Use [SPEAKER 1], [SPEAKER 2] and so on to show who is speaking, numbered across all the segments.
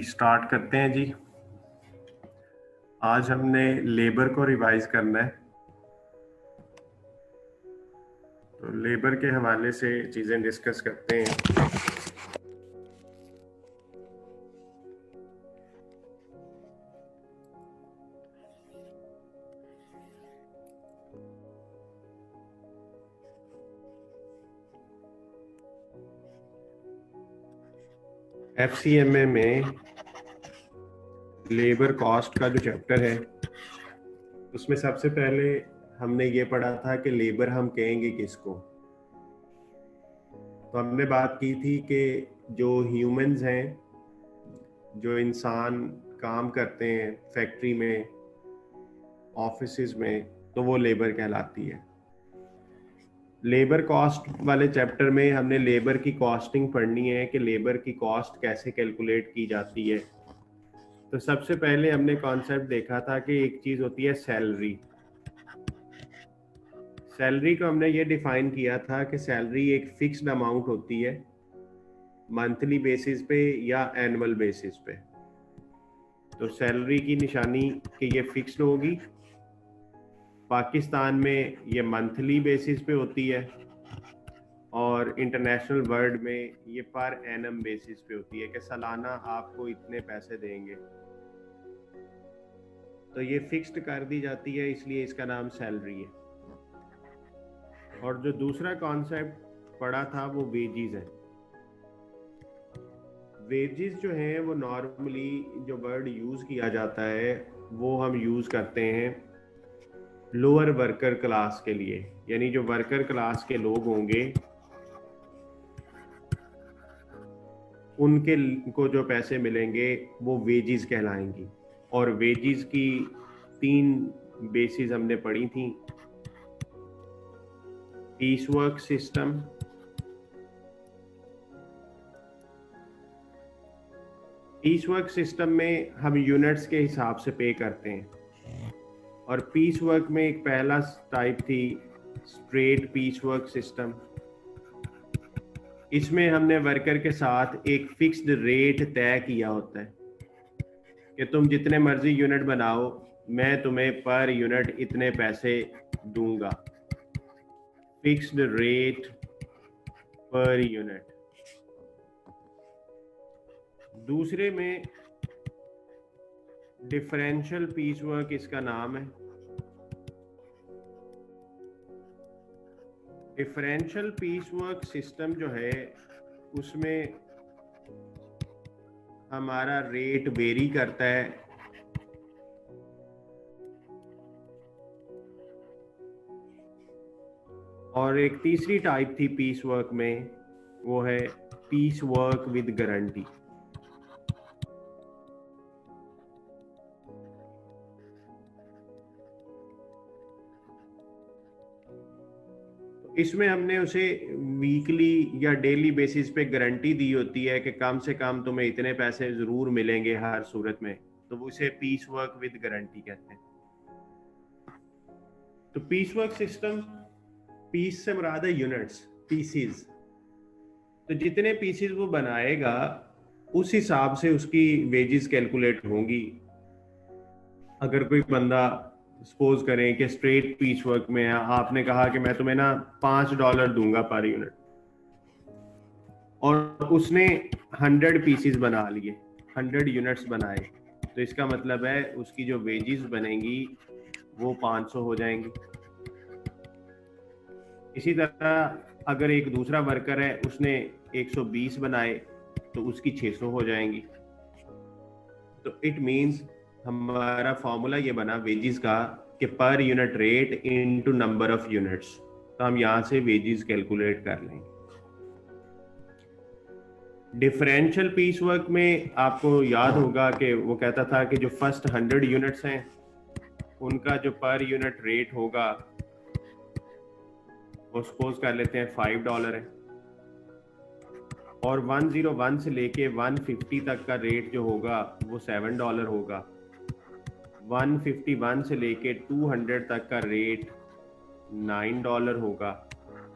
[SPEAKER 1] Start करते हैं जी। आज हमने लेबर को रिवाइज करना है, तो लेबर के हवाले से चीज़ें डिस्कस करते हैं। FCMA में लेबर कॉस्ट का जो चैप्टर है उसमें सबसे पहले हमने ये पढ़ा था कि लेबर हम कहेंगे किसको। तो हमने बात की थी कि जो ह्यूमंस हैं, जो इंसान काम करते हैं फैक्ट्री में, ऑफिसेज में, तो वो लेबर कहलाती है। लेबर कॉस्ट वाले चैप्टर में हमने लेबर की कॉस्टिंग पढ़नी है कि लेबर की कॉस्ट कैसे कैलकुलेट की जाती है। तो सबसे पहले हमने कॉन्सेप्ट देखा था कि एक चीज होती है सैलरी। सैलरी को हमने ये डिफाइन किया था कि सैलरी एक फिक्स्ड अमाउंट होती है मंथली बेसिस पे या एनुअल बेसिस पे। तो सैलरी की निशानी कि ये फिक्स्ड होगी। पाकिस्तान में ये मंथली बेसिस पे होती है और इंटरनेशनल वर्ल्ड में ये पर एनम बेसिस पे होती है कि सालाना आपको इतने पैसे देंगे। तो ये फिक्स्ड कर दी जाती है, इसलिए इसका नाम सैलरी है। और जो दूसरा कॉन्सेप्ट पढ़ा था वो वेजेस है। वेजेस जो हैं वो नॉर्मली जो वर्ड यूज किया जाता है वो हम यूज करते हैं लोअर वर्कर क्लास के लिए, यानी जो वर्कर क्लास के लोग होंगे उनके को जो पैसे मिलेंगे वो वेजेस कहलाएंगी। और वेजेस की 3 बेसिस हमने पढ़ी थी। Piece work system, piece work system में हम यूनिट्स के हिसाब से पे करते हैं। और पीस वर्क में एक पहला टाइप थी स्ट्रेट पीस वर्क सिस्टम। इसमें हमने वर्कर के साथ एक फिक्स्ड रेट तय किया होता है कि तुम जितने मर्जी यूनिट बनाओ, मैं तुम्हें पर यूनिट इतने पैसे दूंगा। Fixed rate per unit. दूसरे में डिफरेंशियल पीस वर्क इसका नाम है। डिफरेंशियल पीस वर्क सिस्टम जो है उसमें हमारा रेट वेरी करता है। और एक तीसरी टाइप थी पीस वर्क में, वो है पीस वर्क विद गारंटी। इसमें हमने उसे वीकली या डेली बेसिस पे गारंटी दी होती है कि कम से कम तुम्हें इतने पैसे जरूर मिलेंगे हर सूरत में, तो वो उसे पीस वर्क विद गारंटी कहते हैं। तो पीस वर्क सिस्टम, पीस से मुराद है यूनिट्स, पीसीज। तो जितने पीसीज वो बनाएगा उस हिसाब से उसकी वेजेस कैलकुलेट होंगी। अगर कोई बंदा सपोज करें कि स्ट्रेट पीस वर्क में है, आपने कहा कि मैं तुम्हें ना $5 दूंगा पर यूनिट, और उसने 100 पीसीज बना लिए, 100 यूनिट्स बनाए, तो इसका मतलब है उसकी जो वेजेस बनेंगी वो 500 हो जाएंगी। इसी तरह अगर एक दूसरा वर्कर है, उसने 120 बनाए तो उसकी 600 हो जाएंगी। तो इट मींस हमारा फॉर्मूला ये बना वेजेस का कि per unit rate into number of units. तो हम यहां से वेजेस कैलकुलेट कर लेंगे। डिफरेंशियल पीस वर्क में आपको याद होगा कि वो कहता था कि जो फर्स्ट 100 यूनिट्स हैं उनका जो पर यूनिट रेट होगा वो सपोज कर लेते हैं $5 है, और 101 से लेके 150 तक का रेट जो होगा वो $7 होगा। 151 से लेके 200 तक का रेट $9 होगा,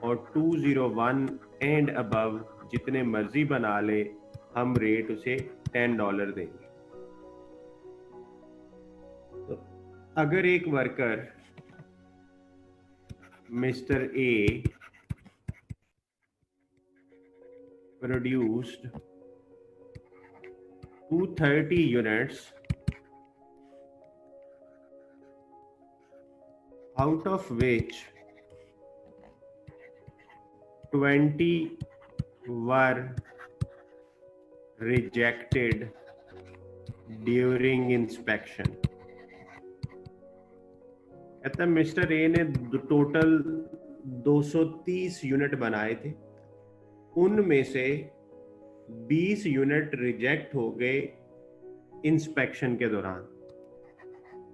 [SPEAKER 1] और 201 एंड अबव जितने मर्जी बना ले हम रेट उसे $10 देंगे। अगर एक worker mister A produced 230 units out of which 20 were rejected during inspection। कहता है मिस्टर ए ने टोटल 230 यूनिट बनाए थे, उनमें से 20 यूनिट रिजेक्ट हो गए इंस्पेक्शन के दौरान।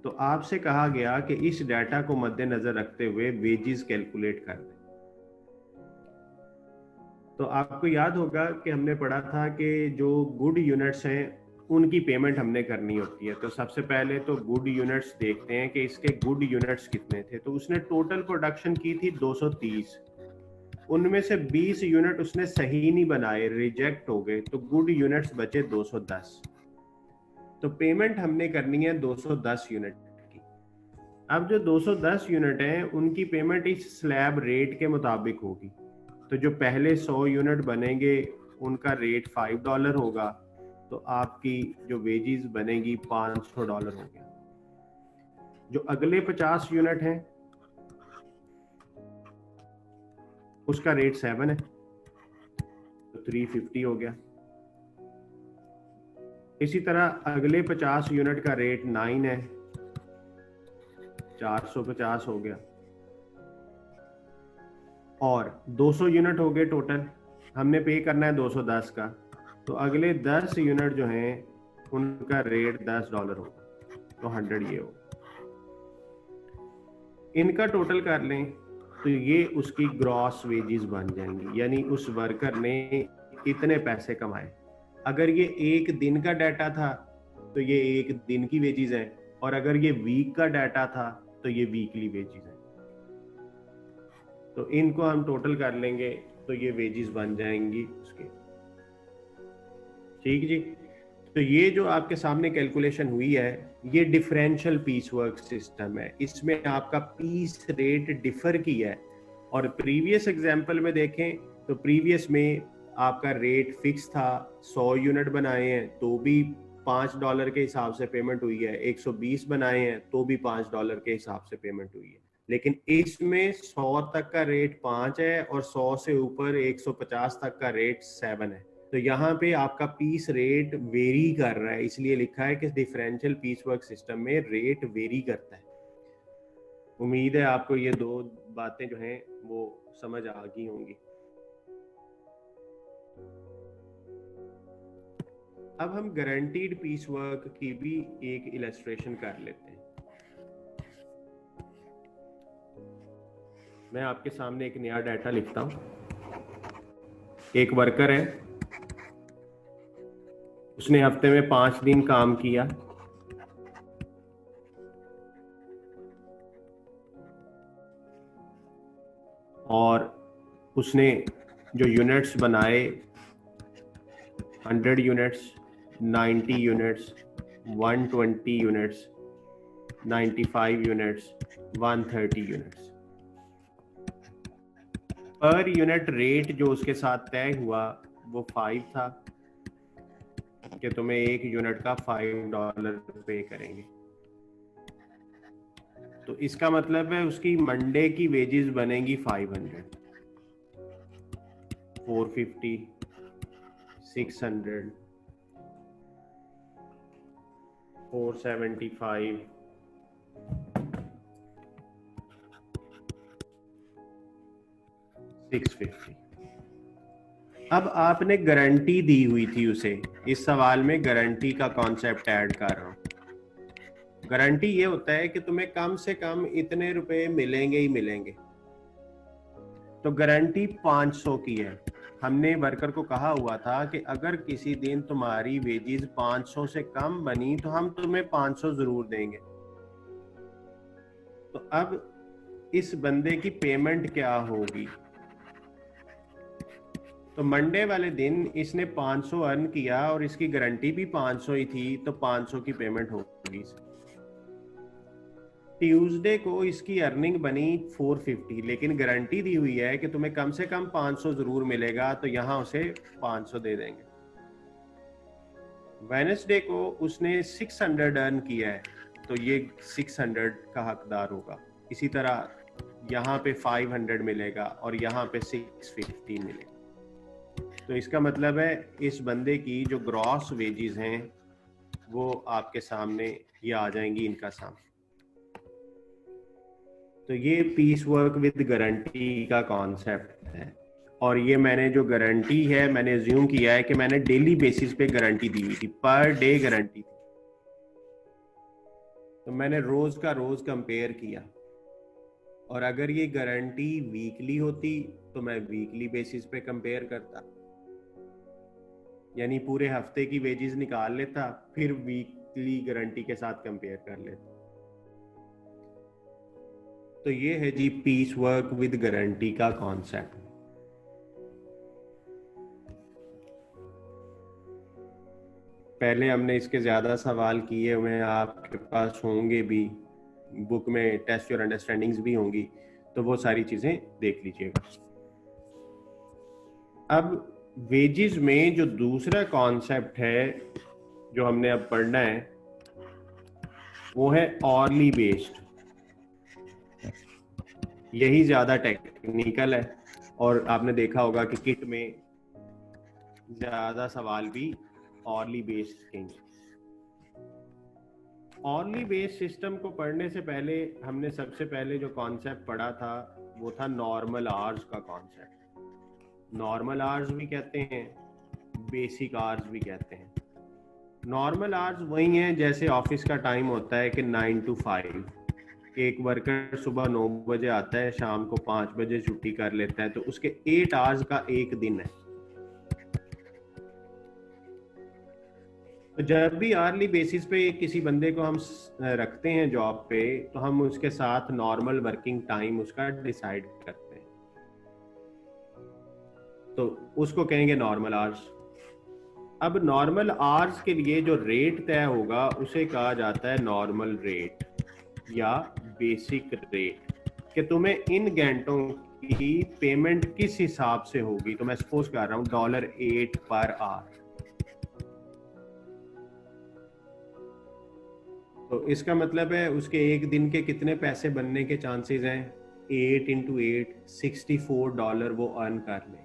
[SPEAKER 1] तो आपसे कहा गया कि इस डाटा को मद्देनजर रखते हुए वेजेस कैलकुलेट कर दें। तो आपको याद होगा कि हमने पढ़ा था कि जो गुड यूनिट्स हैं उनकी पेमेंट हमने करनी होती है। तो सबसे पहले तो गुड यूनिट्स देखते हैं कि इसके गुड यूनिट्स कितने थे। तो उसने टोटल प्रोडक्शन की थी 230, उनमें से 20 यूनिट उसने सही नहीं बनाए, रिजेक्ट हो गए, तो गुड यूनिट्स बचे 210। तो पेमेंट हमने करनी है 210 यूनिट की। अब जो 210 यूनिट हैं उनकी पेमेंट इस स्लैब रेट के मुताबिक होगी। तो जो पहले 100 यूनिट बनेंगे उनका रेट $5 होगा, तो आपकी जो वेजेस बनेगी $500 हो गया। जो अगले 50 यूनिट हैं उसका रेट 7 है, तो 350 हो गया। इसी तरह अगले 50 यूनिट का रेट 9 है, 450 हो गया। और 200 यूनिट हो गए टोटल, हमने पे करना है 210 का, तो अगले 10 यूनिट जो हैं उनका रेट $10 होगा, तो 100 ये हो। इनका टोटल कर लें तो ये उसकी ग्रॉस वेजेस बन जाएंगी, यानी उस वर्कर ने इतने पैसे कमाए। अगर ये एक दिन का डाटा था तो ये एक दिन की वेजेस है, और अगर ये वीक का डाटा था तो ये वीकली वेजेस है। तो इनको हम टोटल कर लेंगे तो ये वेजेस बन जाएंगी उसके। ठीक जी। तो ये जो आपके सामने कैलकुलेशन हुई है ये डिफरेंशियल पीस वर्क सिस्टम है। इसमें आपका पीस रेट डिफर किया है। और प्रीवियस एग्जांपल में देखें तो प्रीवियस में आपका रेट फिक्स था, 100 यूनिट बनाए हैं तो भी $5 के हिसाब से पेमेंट हुई है, 120 बनाए हैं तो भी $5 के हिसाब से पेमेंट हुई है। लेकिन इसमें 100 तक का रेट 5 है और 100 से ऊपर 150 तक का रेट 7 है। तो यहाँ पे आपका पीस रेट वेरी कर रहा है, इसलिए लिखा है कि डिफरेंशियल पीस वर्क सिस्टम में रेट वेरी करता है। उम्मीद है आपको ये दो बातें जो हैं वो समझ आ गई होंगी। अब हम गारंटीड पीस वर्क की भी एक इलस्ट्रेशन कर लेते हैं। मैं आपके सामने एक नया डाटा लिखता हूं। एक वर्कर है, उसने हफ्ते में 5 दिन काम किया, और उसने जो यूनिट्स बनाए 100 units, 90 units, 120 units, 95 units, 130 units. Per unit rate जो उसके साथ तय हुआ वो 5 था कि तुम्हें एक यूनिट का $5 पे करेंगे। तो इसका मतलब है उसकी मंडे की वेजेस बनेगी 500, 450, 600, 475, 650। अब आपने गारंटी दी हुई थी उसे, इस सवाल में गारंटी का कॉन्सेप्ट ऐड कर रहा हूं। गारंटी ये होता है कि तुम्हें कम से कम इतने रुपए मिलेंगे ही मिलेंगे। तो गारंटी 500 की है। हमने वर्कर को कहा हुआ था कि अगर किसी दिन तुम्हारी वेजेस 500 से कम बनी तो हम तुम्हें 500 जरूर देंगे। तो अब इस बंदे की पेमेंट क्या होगी? तो मंडे वाले दिन इसने 500 अर्न किया और इसकी गारंटी भी 500 ही थी, तो 500 की पेमेंट होगी। ट्यूसडे को इसकी अर्निंग बनी 450, लेकिन गारंटी दी हुई है कि तुम्हें कम से कम 500 जरूर मिलेगा, तो यहां उसे 500 दे देंगे। वेडनेसडे को उसने 600 अर्न किया है, तो ये 600 का हकदार होगा। इसी तरह यहाँ पे 500 मिलेगा और यहाँ पे 650 मिलेगा। तो इसका मतलब है इस बंदे की जो ग्रॉस वेजेस हैं वो आपके सामने ये आ जाएंगी इनका सामने। तो ये पीस वर्क विद गारंटी का कॉन्सेप्ट है। और ये मैंने जो गारंटी है मैंने अज्यूम किया है कि मैंने डेली बेसिस पे गारंटी दी हुई थी, पर डे गारंटी थी। तो मैंने रोज का रोज कंपेयर किया, और अगर ये गारंटी वीकली होती तो मैं वीकली बेसिस पे कंपेयर करता, यानी पूरे हफ्ते की वेजेस निकाल लेता, फिर वीकली गारंटी के साथ कंपेयर कर लेता। तो ये है जी पीस वर्क विद गारंटी का कॉन्सेप्ट। पहले हमने इसके ज्यादा सवाल किए हुए हैं, आपके पास होंगे भी, बुक में टेस्ट और अंडरस्टैंडिंग्स भी होंगी, तो वो सारी चीजें देख लीजिएगा। अब वेजेस में जो दूसरा कॉन्सेप्ट है जो हमने अब पढ़ना है वो है ऑरली बेस्ड। यही ज्यादा टेक्निकल है, और आपने देखा होगा कि किट में ज्यादा सवाल भी ऑरली बेस्ड के। ऑरली बेस्ड सिस्टम को पढ़ने से पहले हमने सबसे पहले जो कॉन्सेप्ट पढ़ा था वो था नॉर्मल आवर्स का कॉन्सेप्ट। नॉर्मल आवर्स भी कहते हैं, बेसिक आवर्स भी कहते हैं। नॉर्मल आवर्स वही हैं जैसे ऑफिस का टाइम होता है कि 9 to 5। एक वर्कर सुबह 9 बजे आता है, शाम को 5 बजे छुट्टी कर लेता है, तो उसके 8 आवर्स का एक दिन है। तो जब भी आर्ली बेसिस पे किसी बंदे को हम रखते हैं जॉब पे, तो हम उसके साथ नॉर्मल वर्किंग टाइम उसका डिसाइड करते हैं, तो उसको कहेंगे नॉर्मल आवर्स। अब नॉर्मल आवर्स के लिए जो रेट तय होगा उसे कहा जाता है नॉर्मल रेट या बेसिक रेट, कि तुम्हें इन घंटों की पेमेंट किस हिसाब से होगी। तो मैं सपोज कर रहा हूं $8 पर आवर। तो इसका मतलब है उसके एक दिन के कितने पैसे बनने के चांसेस हैं, 8 into 8 $64 वो अर्न कर लेगा।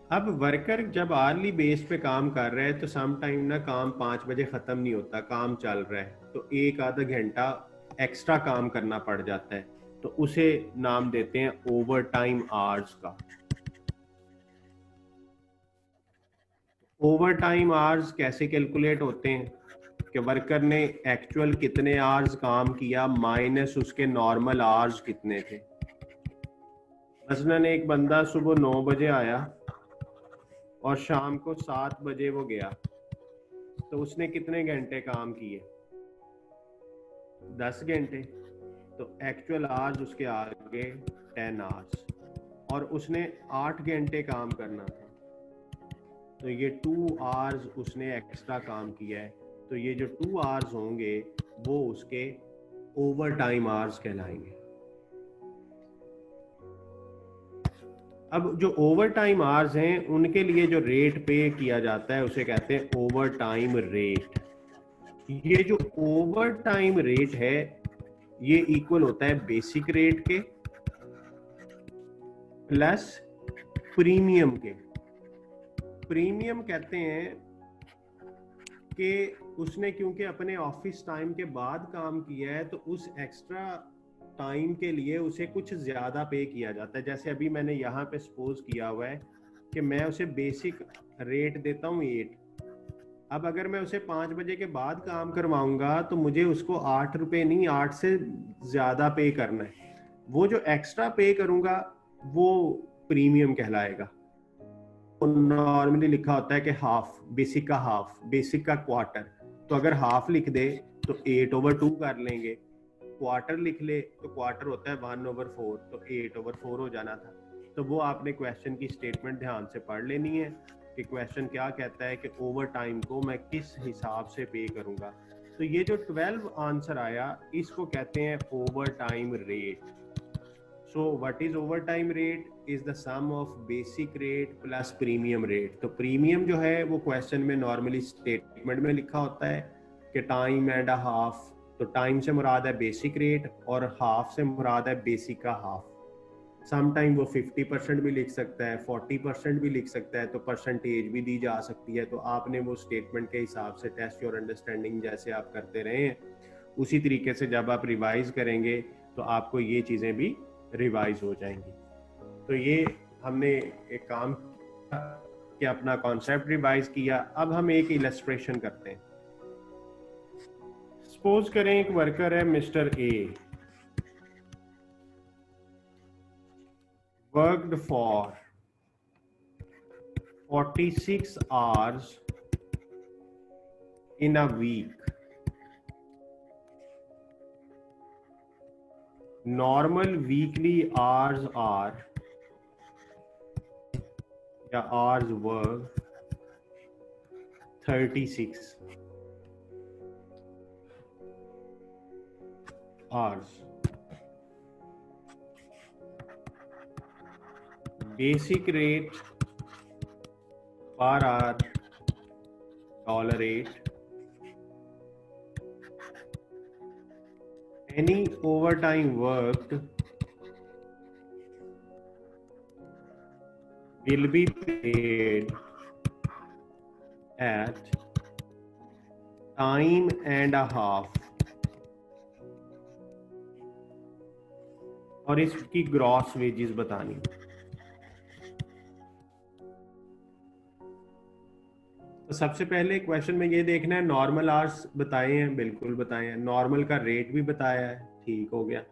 [SPEAKER 1] अब वर्कर जब आर्ली बेस पे काम कर रहा है तो सम टाइम ना काम 5 बजे खत्म नहीं होता, काम चल रहा है, तो एक आधा घंटा एक्स्ट्रा काम करना पड़ जाता है, तो उसे नाम देते हैं ओवर टाइम आवर्स का। ओवर टाइम आवर्स कैसे कैलकुलेट होते हैं कि वर्कर ने एक्चुअल कितने आवर्स काम किया माइनस उसके नॉर्मल आवर्स कितने थे। मसलन एक बंदा सुबह 9 बजे आया और शाम को 7 बजे वो गया, तो उसने कितने घंटे काम किए, 10 घंटे। तो एक्चुअल आवर्स उसके आगे 10 आवर्स, और उसने 8 घंटे काम करना था, तो ये 2 आवर्स उसने एक्स्ट्रा काम किया है। तो ये जो 2 आवर्स होंगे वो उसके ओवर टाइम आवर्स कहलाएंगे। अब जो ओवर टाइम आवर्स हैं उनके लिए जो रेट पे किया जाता है उसे कहते हैं ओवर टाइम रेट। ये जो ओवर टाइम रेट है ये इक्वल होता है बेसिक रेट के प्लस प्रीमियम के। प्रीमियम कहते हैं कि उसने क्योंकि अपने ऑफिस टाइम के बाद काम किया है, तो उस एक्स्ट्रा टाइम के लिए उसे कुछ ज्यादा पे किया जाता है। जैसे अभी मैंने यहाँ पे सपोज किया हुआ है कि मैं उसे बेसिक रेट देता हूँ 8। अब अगर मैं उसे 5 बजे के बाद काम करवाऊंगा तो मुझे उसको 8 रुपए नहीं 8 से ज्यादा पे करना है। वो जो एक्स्ट्रा पे करूंगा वो प्रीमियम कहलाएगा। नॉर्मली लिखा होता है कि हाफ, बेसिक का हाफ, बेसिक का क्वार्टर। तो अगर हाफ लिख दे तो 8/2 कर लेंगे, क्वार्टर लिख ले तो क्वार्टर होता है 1/4, तो 8/4 हो जाना था। तो वो आपने क्वेश्चन की स्टेटमेंट ध्यान से पढ़ लेनी है कि क्वेश्चन क्या कहता है कि ओवर टाइम को मैं किस हिसाब से पे करूंगा। तो ये जो 12 आंसर आया इसको कहते हैं overtime rate. So what is overtime rate? Is the sum of basic rate plus premium rate. तो प्रीमियम जो है वो क्वेश्चन में नॉर्मली स्टेटमेंट में लिखा होता है कि टाइम एंड अ हाफ. तो टाइम से मुराद है बेसिक रेट और हाफ से मुराद है बेसिक का हाफ. समटाइम वो 50% भी लिख सकता है, 40% भी लिख सकता है, तो परसेंटेज भी दी जा सकती है. तो आपने वो स्टेटमेंट के हिसाब से टेस्ट योर अंडरस्टैंडिंग जैसे आप करते रहे हैं उसी तरीके से जब आप रिवाइज करेंगे तो आपको ये चीज़ें भी रिवाइज हो जाएंगी. तो ये हमने एक काम कि अपना कॉन्सेप्ट रिवाइज किया. अब हम एक इलस्ट्रेशन करते हैं. सपोज करें एक वर्कर है mister A, worked for 46 hours in a week. Normal weekly hours are या hours work 36 hours. Basic rate per hour $8. Any overtime worked will be paid at time and a half. और इसकी gross wages बतानी. तो सबसे पहले question में ये देखना है नॉर्मल आवर्स बताए हैं, बिल्कुल बताए हैं. नॉर्मल का रेट भी बताया है, ठीक हो गया.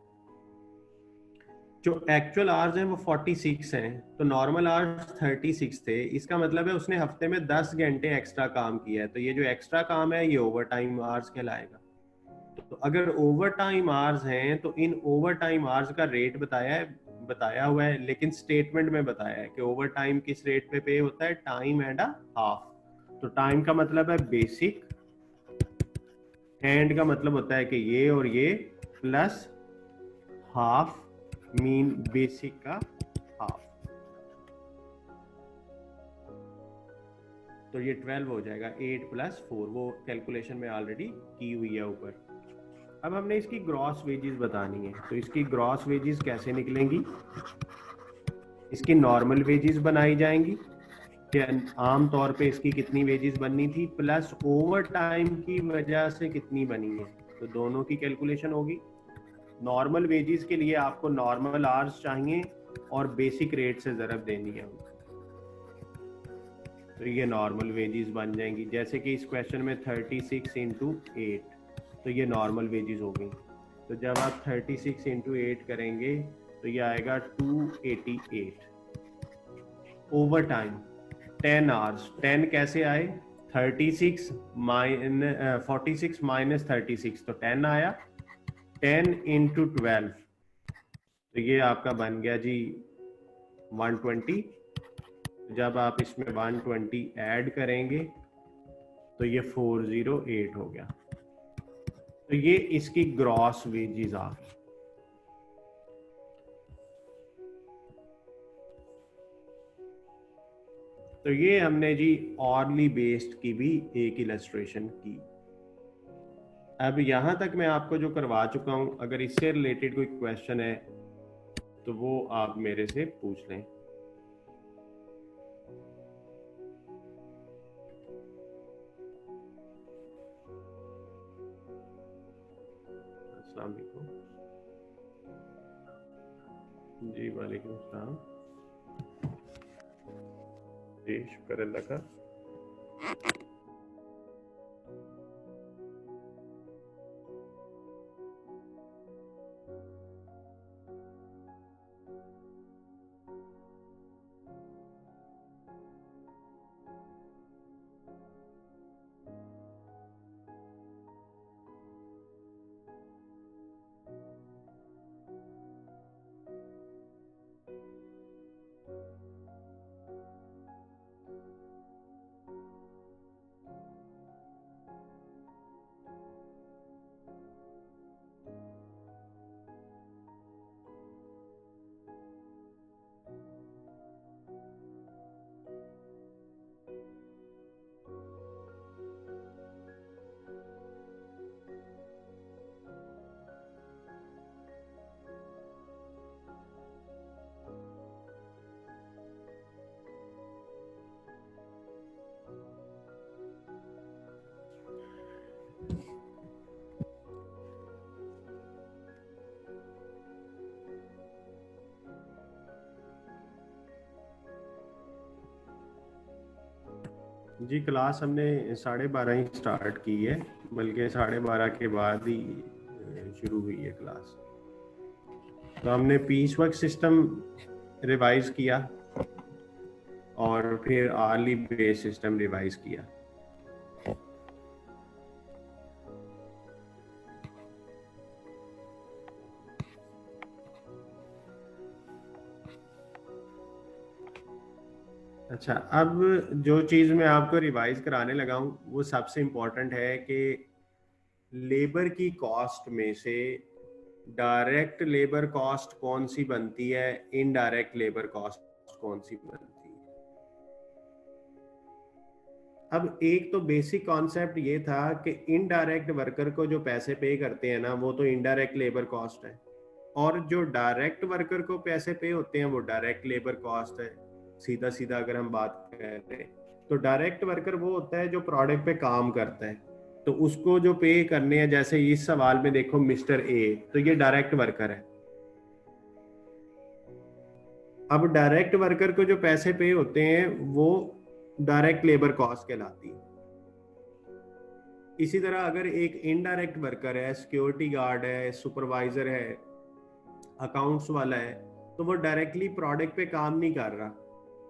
[SPEAKER 1] जो एक्चुअल आवर्स हैं वो 46 हैं, तो नॉर्मल आवर्स 36 थे. इसका मतलब है उसने हफ्ते में 10 घंटे एक्स्ट्रा काम किया है. तो ये जो एक्स्ट्रा काम है ये ओवर टाइम आवर्स कहलाएगा. तो अगर ओवर टाइम आवर्स हैं तो इन ओवर टाइम आवर्स का रेट बताया हुआ है, लेकिन स्टेटमेंट में बताया है कि ओवर टाइम किस रेट पे होता है, टाइम एंड अ हाफ. तो टाइम का मतलब है बेसिक, एंड का मतलब होता है कि ये और ये, प्लस हाफ मीन बेसिक का हाफ. तो ये 12 हो जाएगा. 8 + 4 वो कैलकुलेशन में ऑलरेडी की हुई है ऊपर. अब हमने इसकी ग्रॉस वेजेस बतानी है. तो इसकी ग्रॉस वेजेस कैसे निकलेंगी? इसकी नॉर्मल वेजेस बनाई जाएंगी कि आम तौर पे इसकी कितनी वेजेस बननी थी, प्लस ओवर टाइम की वजह से कितनी बनी है. तो दोनों की कैलकुलेशन होगी. नॉर्मल वेजेस के लिए आपको नॉर्मल आवर्स चाहिए और बेसिक रेट से ज़रब देनी है. तो ये नॉर्मल वेजेस बन जाएंगी. जैसे कि इस क्वेश्चन में 36 × 8, तो ये नॉर्मल वेजेस हो गई. तो जब आप 36 × 8 करेंगे तो ये आएगा 288. Over time 10 hours. 10 कैसे आए? 46 46 - 36 तो 10 आया. 10 × 12 तो ये आपका बन गया जी 120. जब आप इसमें 120 ऐड करेंगे तो ये 408 हो गया. तो ये इसकी ग्रॉस वेजेस आ गई. तो ये हमने जी ऑरली बेस्ड की भी एक इलस्ट्रेशन की. अब यहां तक मैं आपको जो करवा चुका हूं, अगर इससे रिलेटेड कोई क्वेश्चन है तो वो आप मेरे से पूछ लें. अस्सलाम वालेकुम जी. वालेकुम अस्सलाम जी. शुक्र अल्लाह का. जी क्लास हमने 12:30 ही स्टार्ट की है, बल्कि 12:30 के बाद ही शुरू हुई है क्लास। तो हमने पीस वर्क सिस्टम रिवाइज किया और फिर आर्ली बेस सिस्टम रिवाइज किया। अच्छा, अब जो चीज़ मैं आपको रिवाइज कराने लगा हूँ वो सबसे इम्पोर्टेंट है कि लेबर की कॉस्ट में से डायरेक्ट लेबर कॉस्ट कौन सी बनती है, इनडायरेक्ट लेबर कॉस्ट कौन सी बनती है। अब एक तो बेसिक कॉन्सेप्ट ये था कि इनडायरेक्ट वर्कर को जो पैसे पे करते हैं ना, वो तो इनडायरेक्ट लेबर कॉस्ट है, और जो डायरेक्ट वर्कर को पैसे पे होते हैं वो डायरेक्ट लेबर कॉस्ट है। सीधा सीधा अगर हम बात करें तो डायरेक्ट वर्कर वो होता है जो प्रोडक्ट पे काम करता है, तो उसको जो पे करने हैं, जैसे इस सवाल में देखो मिस्टर ए, तो ये डायरेक्ट वर्कर है। अब डायरेक्ट वर्कर को जो पैसे पे होते हैं वो डायरेक्ट लेबर कॉस्ट कहलाती है। इसी तरह अगर एक इनडायरेक्ट वर्कर है, सिक्योरिटी गार्ड है, सुपरवाइजर है, अकाउंट्स वाला है, तो वो डायरेक्टली प्रोडक्ट पे काम नहीं कर रहा,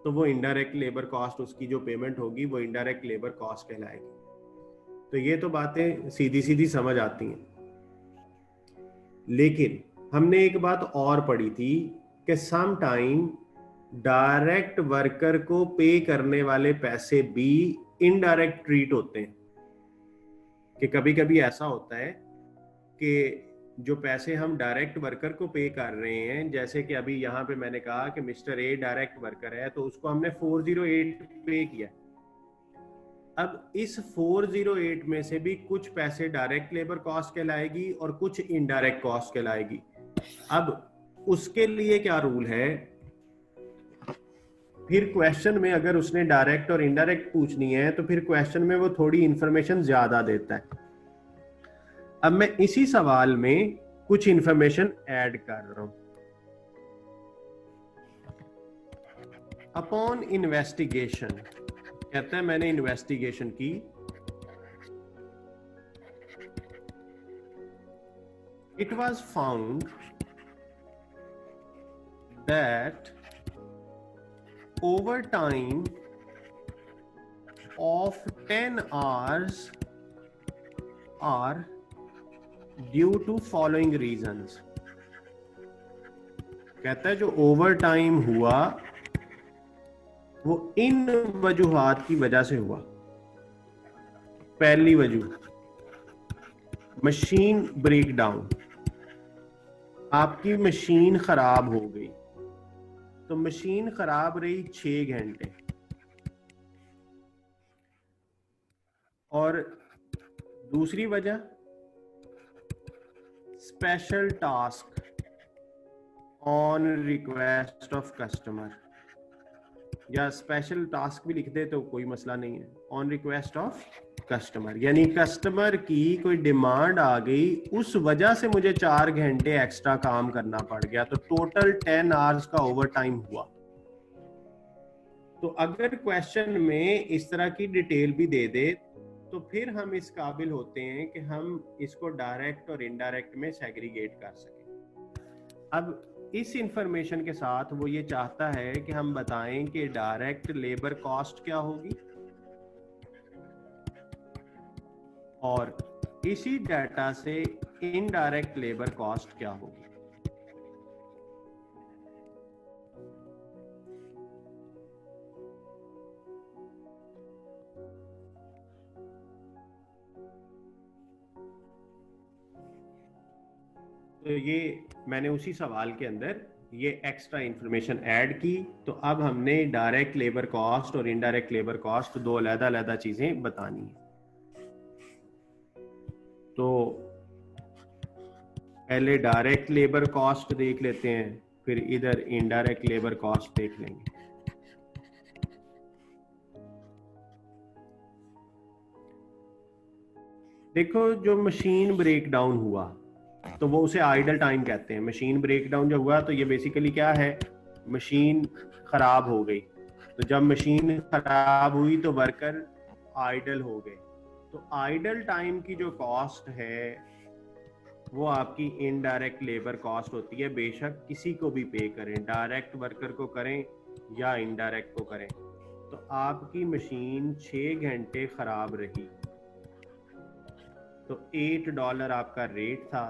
[SPEAKER 1] तो वो इनडायरेक्ट लेबर कॉस्ट, उसकी जो पेमेंट होगी वो इनडायरेक्ट लेबर कॉस्ट कहलाएगी। तो ये तो बातें सीधी सीधी समझ आती हैं, लेकिन हमने एक बात और पढ़ी थी कि सम टाइम डायरेक्ट वर्कर को पे करने वाले पैसे भी इनडायरेक्ट ट्रीट होते हैं। कि कभी कभी ऐसा होता है कि जो पैसे हम डायरेक्ट वर्कर को पे कर रहे हैं, जैसे कि अभी यहाँ पे मैंने कहा कि मिस्टर ए डायरेक्ट वर्कर है, तो उसको हमने 408 पे किया। अब इस 408 में से भी कुछ पैसे डायरेक्ट लेबर कॉस्ट कहलाएगी और कुछ इनडायरेक्ट कॉस्ट कहलाएगी। अब उसके लिए क्या रूल है, फिर क्वेश्चन में अगर उसने डायरेक्ट और इनडायरेक्ट पूछनी है तो फिर क्वेश्चन में वो थोड़ी इंफॉर्मेशन ज्यादा देता है। अब मैं इसी सवाल में कुछ इंफॉर्मेशन ऐड कर रहा हूं। अपॉन इन्वेस्टिगेशन, कहता है मैंने इन्वेस्टिगेशन की, it was found that overtime of 10 hours are due to following reasons। कहता है जो ओवर टाइम हुआ वो इन वजूहात की वजह से हुआ। पहली वजह, मशीन ब्रेकडाउन, आपकी मशीन खराब हो गई, तो मशीन खराब रही 6 घंटे। और दूसरी वजह, special task on request of customer, या स्पेशल टास्क भी लिख दे तो कोई मसला नहीं है, ऑन रिक्वेस्ट ऑफ कस्टमर, यानी कस्टमर की कोई डिमांड आ गई, उस वजह से मुझे 4 घंटे एक्स्ट्रा काम करना पड़ गया, तो टोटल 10 आवर्स का ओवर टाइम हुआ। तो अगर क्वेश्चन में इस तरह की डिटेल भी दे दे तो फिर हम इस काबिल होते हैं कि हम इसको डायरेक्ट और इनडायरेक्ट में सेग्रीगेट कर सकें। अब इस इंफॉर्मेशन के साथ वो ये चाहता है कि हम बताएं कि डायरेक्ट लेबर कॉस्ट क्या होगी और इसी डाटा से इनडायरेक्ट लेबर कॉस्ट क्या होगी। तो ये मैंने उसी सवाल के अंदर ये एक्स्ट्रा इंफॉर्मेशन ऐड की। तो अब हमने डायरेक्ट लेबर कॉस्ट और इनडायरेक्ट लेबर कॉस्ट दो अलग-अलग चीजें बतानी है। तो पहले डायरेक्ट लेबर कॉस्ट देख लेते हैं, फिर इधर इनडायरेक्ट लेबर कॉस्ट देख लेंगे। देखो, जो मशीन ब्रेकडाउन हुआ तो वो उसे आइडल टाइम कहते हैं। मशीन ब्रेकडाउन जो हुआ तो ये बेसिकली क्या है, मशीन खराब हो गई। तो जब मशीन खराब हुई तो वर्कर आइडल हो गए, तो आइडल टाइम की जो कॉस्ट है वो आपकी इनडायरेक्ट लेबर कॉस्ट होती है, बेशक किसी को भी पे करें, डायरेक्ट वर्कर को करें या इनडायरेक्ट को करें। तो आपकी मशीन 6 घंटे खराब रही तो $8 आपका रेट था,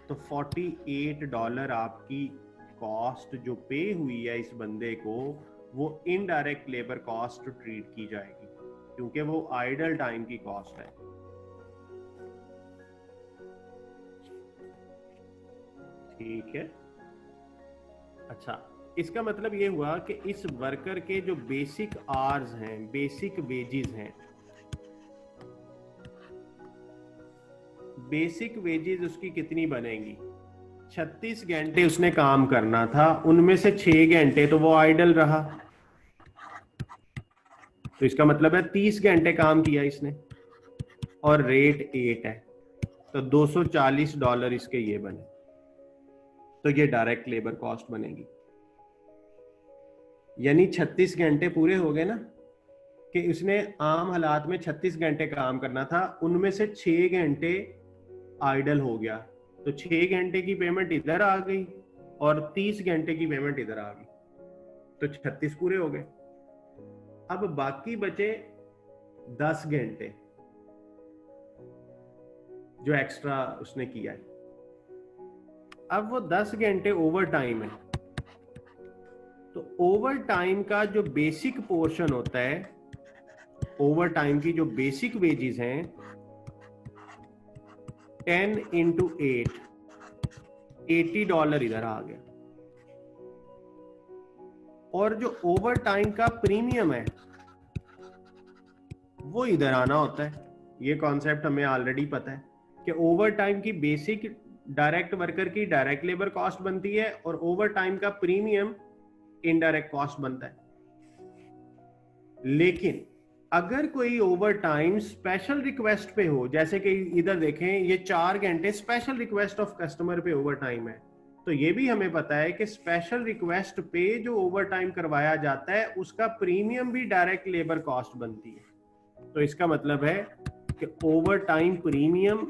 [SPEAKER 1] तो $48 आपकी कॉस्ट जो पे हुई है इस बंदे को, वो इनडायरेक्ट लेबर कॉस्ट ट्रीट की जाएगी क्योंकि वो आइडल टाइम की कॉस्ट है। ठीक है, अच्छा, इसका मतलब ये हुआ कि इस वर्कर के जो बेसिक आवर्स हैं, बेसिक वेजेस हैं, बेसिक वेजेस उसकी कितनी बनेंगी? 36 घंटे उसने काम करना था, उनमें से 6 घंटे तो वो आइडल रहा, तो इसका मतलब है 30 घंटे काम किया इसने और रेट 8 है, तो $240 इसके ये बने, तो ये डायरेक्ट लेबर कॉस्ट बनेगी। यानी 36 घंटे पूरे हो गए ना, कि उसने आम हालात में 36 घंटे काम करना था, उनमें से 6 घंटे आइडल हो गया, तो 6 घंटे की पेमेंट इधर आ गई और 30 घंटे की पेमेंट इधर आ गई, तो 36 पूरे हो गए। अब बाकी बचे 10 घंटे जो एक्स्ट्रा उसने किया है। अब वो 10 घंटे ओवर टाइम है, तो ओवर टाइम का जो बेसिक पोर्शन होता है, ओवर टाइम की जो बेसिक वेजेस हैं, 10 into 8, $80 इधर आ गया, और जो ओवर टाइम का प्रीमियम है वो इधर आना होता है। ये कॉन्सेप्ट हमें ऑलरेडी पता है कि ओवर टाइम की बेसिक डायरेक्ट वर्कर की डायरेक्ट लेबर कॉस्ट बनती है और ओवर टाइम का प्रीमियम इनडायरेक्ट कॉस्ट बनता है। लेकिन अगर कोई ओवर टाइम स्पेशल रिक्वेस्ट पे हो, जैसे कि इधर देखें ये 4 घंटे स्पेशल रिक्वेस्ट ऑफ कस्टमर पे ओवर टाइम है, तो ये भी हमें पता है कि स्पेशल रिक्वेस्ट पे जो ओवर टाइम करवाया जाता है उसका प्रीमियम भी डायरेक्ट लेबर कॉस्ट बनती है। तो इसका मतलब है कि ओवर टाइम प्रीमियम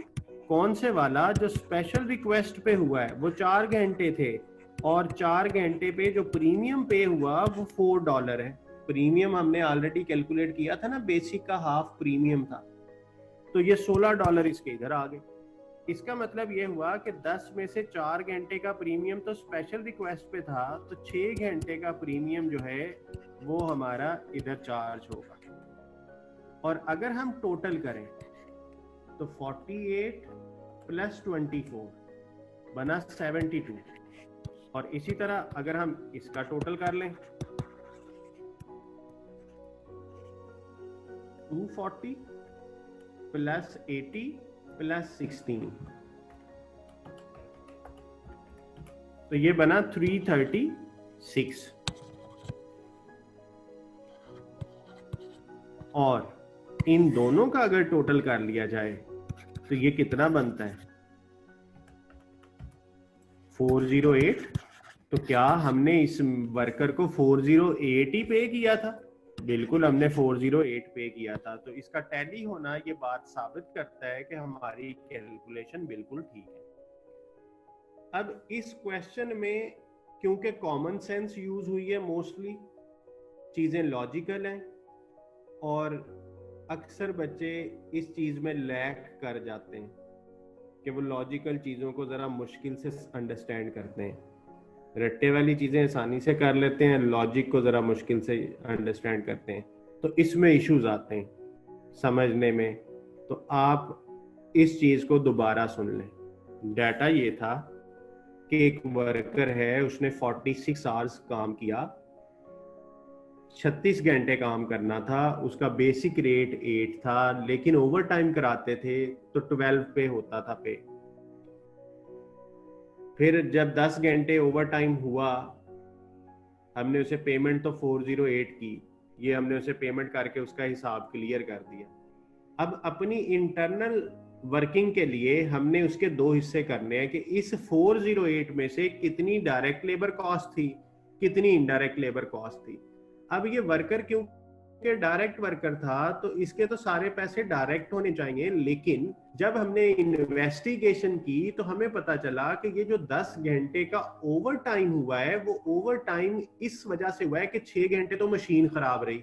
[SPEAKER 1] कौन से वाला, जो स्पेशल रिक्वेस्ट पे हुआ है वो 4 घंटे थे, और 4 घंटे पे जो प्रीमियम पे हुआ वो $4 है। प्रीमियम हमने ऑलरेडी कैलकुलेट किया था ना, बेसिक का हाफ प्रीमियम था, तो ये $16 इसके इधर आ गए। इसका मतलब ये हुआ कि 10 में से 4 घंटे का प्रीमियम तो स्पेशल रिक्वेस्ट पे था, तो 6 घंटे का प्रीमियम जो है वो हमारा इधर चार्ज होगा। और अगर हम टोटल करें तो 48 प्लस 24 बना 72, और इसी तरह अगर हम इसका टोटल कर लें 240 प्लस 80 प्लस 16, तो ये बना 336, और इन दोनों का अगर टोटल कर लिया जाए तो ये कितना बनता है 408। तो क्या हमने इस वर्कर को 408 ही पे किया था? बिल्कुल हमने 408 पे किया था। तो इसका टैली होना ये बात साबित करता है कि हमारी कैलकुलेशन बिल्कुल ठीक है। अब इस क्वेश्चन में क्योंकि कॉमन सेंस यूज हुई है, मोस्टली चीजें लॉजिकल हैं, और अक्सर बच्चे इस चीज में लैक कर जाते हैं कि वो लॉजिकल चीजों को जरा मुश्किल से अंडरस्टैंड करते हैं। रट्टे वाली चीजें आसानी से कर लेते हैं, लॉजिक को जरा मुश्किल से अंडरस्टैंड करते हैं, तो इसमें इश्यूज आते हैं समझने में। तो आप इस चीज को दोबारा सुन लें। डाटा ये था कि एक वर्कर है, उसने 46 आवर्स काम किया, 36 घंटे काम करना था, उसका बेसिक रेट 8 था, लेकिन ओवर टाइम कराते थे तो 12 पे होता था पे। फिर जब 10 घंटे ओवर टाइम हुआ, हमने उसे पेमेंट तो 408 की, ये हमने उसे पेमेंट करके उसका हिसाब क्लियर कर दिया। अब अपनी इंटरनल वर्किंग के लिए हमने उसके दो हिस्से करने हैं कि इस 408 में से कितनी डायरेक्ट लेबर कॉस्ट थी, कितनी इनडायरेक्ट लेबर कॉस्ट थी। अब ये वर्कर क्यों के डायरेक्ट वर्कर था तो इसके तो सारे पैसे डायरेक्ट होने चाहिए, लेकिन जब हमने इन्वेस्टिगेशन की तो हमें पता चला कि ये जो 10 घंटे का ओवर टाइम हुआ है वो ओवर टाइम इस वजह से हुआ है कि 6 घंटे तो मशीन खराब रही।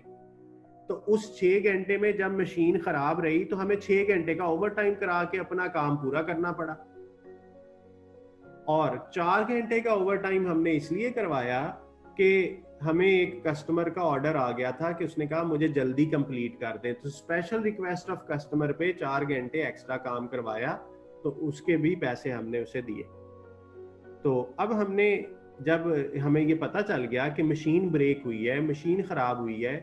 [SPEAKER 1] तो उस 6 घंटे में जब मशीन खराब रही तो हमें 6 घंटे का ओवर टाइम करा के अपना काम पूरा करना पड़ा। और 4 घंटे का ओवर टाइम हमने इसलिए करवाया कि हमें एक कस्टमर का ऑर्डर आ गया था कि उसने कहा मुझे जल्दी कंप्लीट कर दें, तो स्पेशल रिक्वेस्ट ऑफ कस्टमर पे 4 घंटे एक्स्ट्रा काम करवाया, तो उसके भी पैसे हमने उसे दिए। तो अब हमने, जब हमें ये पता चल गया कि मशीन ब्रेक हुई है, मशीन खराब हुई है,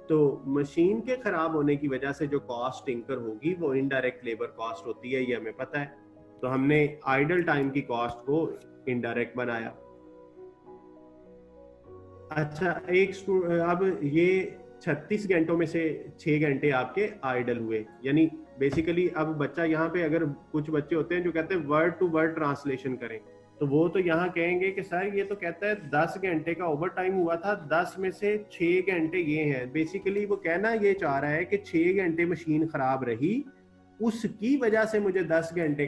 [SPEAKER 1] तो मशीन के खराब होने की वजह से जो कॉस्ट इंकर होगी वो इनडायरेक्ट लेबर कॉस्ट होती है, ये हमें पता है। तो हमने आइडल टाइम की कॉस्ट को इनडायरेक्ट बनाया। अच्छा, अब ये 36 घंटों में से 6 घंटे आपके आइडल हुए, यानी बेसिकली अब बच्चा यहाँ पे, अगर कुछ बच्चे होते हैं जो कहते हैं वर्ड टू वर्ड ट्रांसलेशन करें, तो वो तो यहाँ कहेंगे कि सर ये तो कहता है 10 घंटे का ओवर टाइम हुआ था, 10 में से 6 घंटे ये हैं। बेसिकली वो कहना ये चाह रहा है कि 6 घंटे मशीन खराब रही, उसकी वजह से मुझे 6 घंटे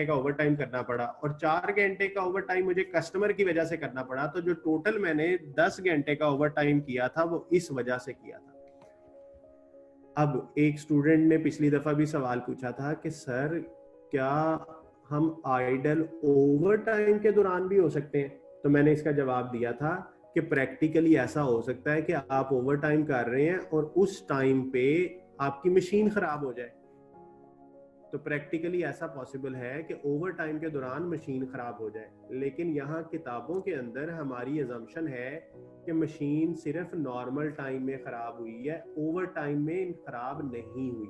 [SPEAKER 1] का ओवर टाइम करना पड़ा, और 4 घंटे का ओवर टाइम मुझे कस्टमर की वजह से करना पड़ा। तो जो टोटल मैंने 10 घंटे का ओवर टाइम किया था वो इस वजह से किया था। अब एक स्टूडेंट ने पिछली दफा भी सवाल पूछा था कि सर क्या हम आइडल ओवर टाइम के दौरान भी हो सकते हैं? तो मैंने इसका जवाब दिया था कि प्रैक्टिकली ऐसा हो सकता है कि आप ओवर टाइम कर रहे हैं और उस टाइम पे आपकी मशीन खराब हो जाए। तो प्रैक्टिकली ऐसा पॉसिबल है कि ओवर टाइम के दौरान मशीन खराब हो जाए, लेकिन यहाँ किताबों के अंदर हमारी अजम्पशन है कि मशीन सिर्फ नॉर्मल टाइम में खराब हुई है, ओवर टाइम में खराब नहीं हुई।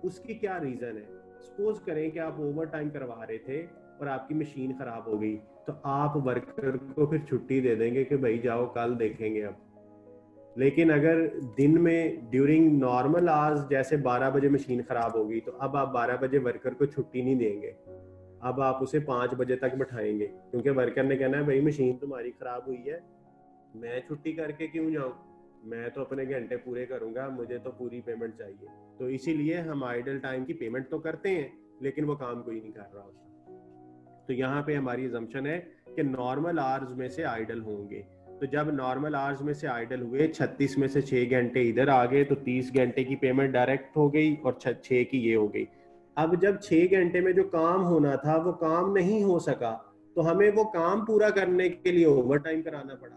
[SPEAKER 1] उसकी क्या रीजन है? सपोज करें कि आप ओवर टाइम करवा रहे थे और आपकी मशीन खराब हो गई, तो आप वर्कर को फिर छुट्टी दे देंगे कि भाई जाओ कल देखेंगे अब। लेकिन अगर दिन में ड्यूरिंग नॉर्मल आवर्स जैसे 12 बजे मशीन खराब होगी, तो अब आप 12 बजे वर्कर को छुट्टी नहीं देंगे, अब आप उसे 5 बजे तक बैठाएंगे, क्योंकि वर्कर ने कहना है भाई मशीन तुम्हारी खराब हुई है, मैं छुट्टी करके क्यों जाऊं, मैं तो अपने घंटे पूरे करूंगा, मुझे तो पूरी पेमेंट चाहिए। तो इसीलिए हम आइडल टाइम की पेमेंट तो करते हैं, लेकिन वो काम कोई नहीं कर रहा होता। तो यहाँ पे हमारी अजम्पशन है कि नॉर्मल आवर्स में से आइडल होंगे। तो जब नॉर्मल आवर्स में से आइडल हुए, 36 में से 6 घंटे इधर आ गए, तो 30 घंटे की पेमेंट डायरेक्ट हो गई और 6 की ये हो गई। अब जब 6 घंटे में जो काम होना था वो काम नहीं हो सका, तो हमें वो काम पूरा करने के लिए ओवर टाइम कराना पड़ा।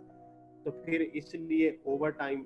[SPEAKER 1] तो फिर इसलिए ओवर टाइम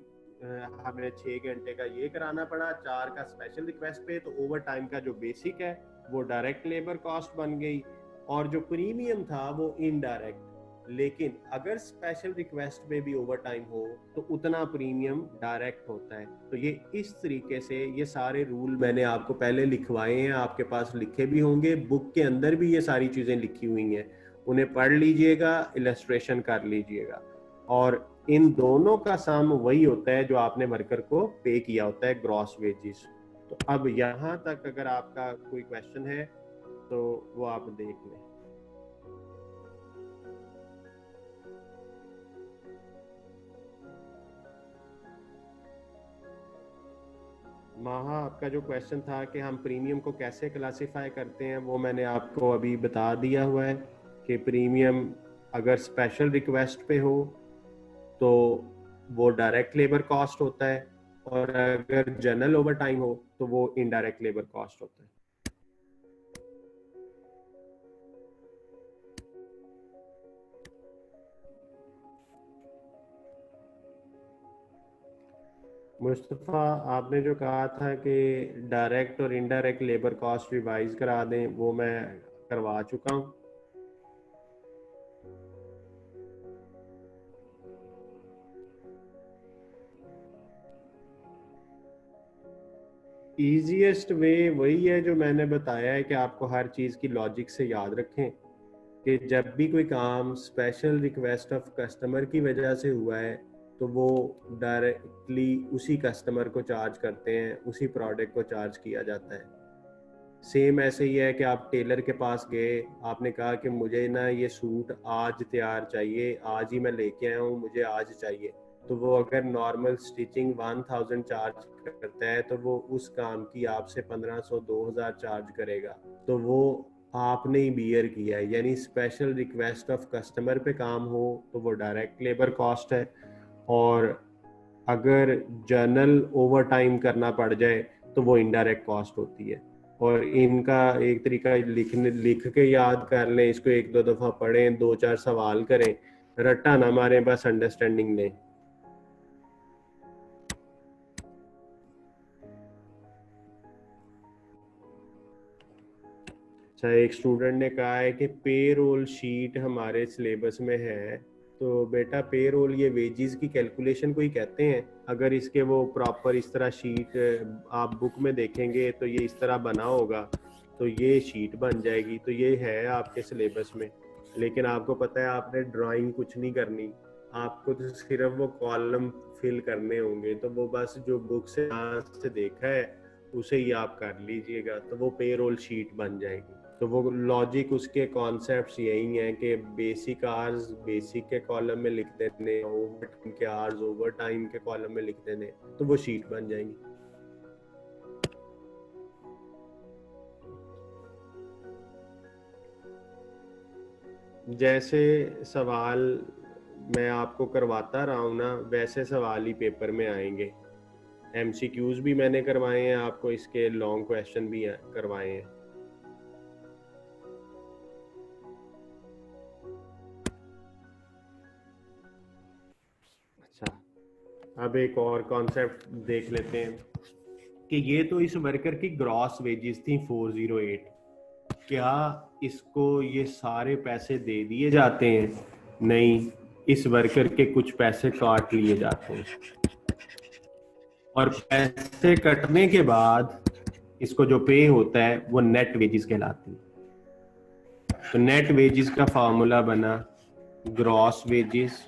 [SPEAKER 1] हमें 6 घंटे का ये कराना पड़ा, 4 का स्पेशल रिक्वेस्ट पे। तो ओवर टाइम का जो बेसिक है वो डायरेक्ट लेबर कॉस्ट बन गई, और जो प्रीमियम था वो इनडायरेक्ट। लेकिन अगर स्पेशल रिक्वेस्ट पे भी ओवर टाइम हो तो उतना प्रीमियम डायरेक्ट होता है। तो ये इस तरीके से, ये सारे रूल मैंने आपको पहले लिखवाए हैं, आपके पास लिखे भी होंगे, बुक के अंदर भी ये सारी चीजें लिखी हुई हैं, उन्हें पढ़ लीजिएगा, इलस्ट्रेशन कर लीजिएगा। और इन दोनों का सम वही होता है जो आपने वर्कर को पे किया होता है, ग्रॉस वेजेस। तो अब यहाँ तक अगर आपका कोई क्वेश्चन है तो वो आप देख लें। माहा, आपका जो क्वेश्चन था कि हम प्रीमियम को कैसे क्लासिफाई करते हैं, वो मैंने आपको अभी बता दिया हुआ है कि प्रीमियम अगर स्पेशल रिक्वेस्ट पे हो तो वो डायरेक्ट लेबर कॉस्ट होता है, और अगर जनरल ओवर टाइम हो तो वो इनडायरेक्ट लेबर कॉस्ट होता है। मुस्तफ़ा, आपने जो कहा था कि डायरेक्ट और इनडायरेक्ट लेबर कॉस्ट रिवाइज करा दें, वो मैं करवा चुका हूँ। ईजीएस्ट वे वही है जो मैंने बताया है कि आपको हर चीज़ की लॉजिक से याद रखें कि जब भी कोई काम स्पेशल रिक्वेस्ट ऑफ कस्टमर की वजह से हुआ है तो वो डायरेक्टली उसी कस्टमर को चार्ज करते हैं, उसी प्रोडक्ट को चार्ज किया जाता है। सेम ऐसे ही है कि आप टेलर के पास गए, आपने कहा कि मुझे ना ये सूट आज तैयार चाहिए, आज ही मैं लेके आया हूँ, मुझे आज चाहिए। तो वो अगर नॉर्मल स्टिचिंग 1000 चार्ज करता है तो वो उस काम की आपसे 1500 2000 चार्ज करेगा, तो वो आपने ही बियर किया है। यानी स्पेशल रिक्वेस्ट ऑफ कस्टमर पे काम हो तो वो डायरेक्ट लेबर कॉस्ट है, और अगर जर्नल ओवर टाइम करना पड़ जाए तो वो इनडायरेक्ट कॉस्ट होती है। और इनका एक तरीका लिख के याद कर लें, इसको एक दो दफा पढ़ें, दो चार सवाल करें, रट्टा ना मारें, बस अंडरस्टैंडिंग लें। अच्छा, एक स्टूडेंट ने कहा है कि पे रोल शीट हमारे सिलेबस में है, तो बेटा पे रोल ये वेजेस की कैलकुलेशन को ही कहते हैं। अगर इसके वो प्रॉपर इस तरह शीट आप बुक में देखेंगे तो ये इस तरह बना होगा, तो ये शीट बन जाएगी, तो ये है आपके सिलेबस में। लेकिन आपको पता है आपने ड्राइंग कुछ नहीं करनी, आपको तो सिर्फ वो कॉलम फिल करने होंगे, तो वो बस जो बुक से देखा है उसे ही आप कर लीजिएगा, तो वो पे रोल शीट बन जाएगी। तो वो लॉजिक, उसके कॉन्सेप्ट्स यही हैं कि बेसिक आवर्स बेसिक के कॉलम में लिख देने, ओवर टाइम के आवर्स ओवर टाइम के कॉलम में लिख देने, तो वो शीट बन जाएंगी। जैसे सवाल मैं आपको करवाता रहा हूँ ना, वैसे सवाल ही पेपर में आएंगे। एमसीक्यूज भी मैंने करवाए हैं आपको, इसके लॉन्ग क्वेश्चन भी करवाए हैं। अच्छा, अब एक और कॉन्सेप्ट देख लेते हैं कि ये तो इस वर्कर की ग्रॉस वेजेस थी 408, क्या इसको ये सारे पैसे दे दिए जाते हैं? नहीं, इस वर्कर के कुछ पैसे काट लिए जाते हैं, और पैसे कटने के बाद इसको जो पे होता है वो नेट वेजेस कहलाती है। तो नेट वेजेस का फार्मूला बना ग्रॉस वेजेस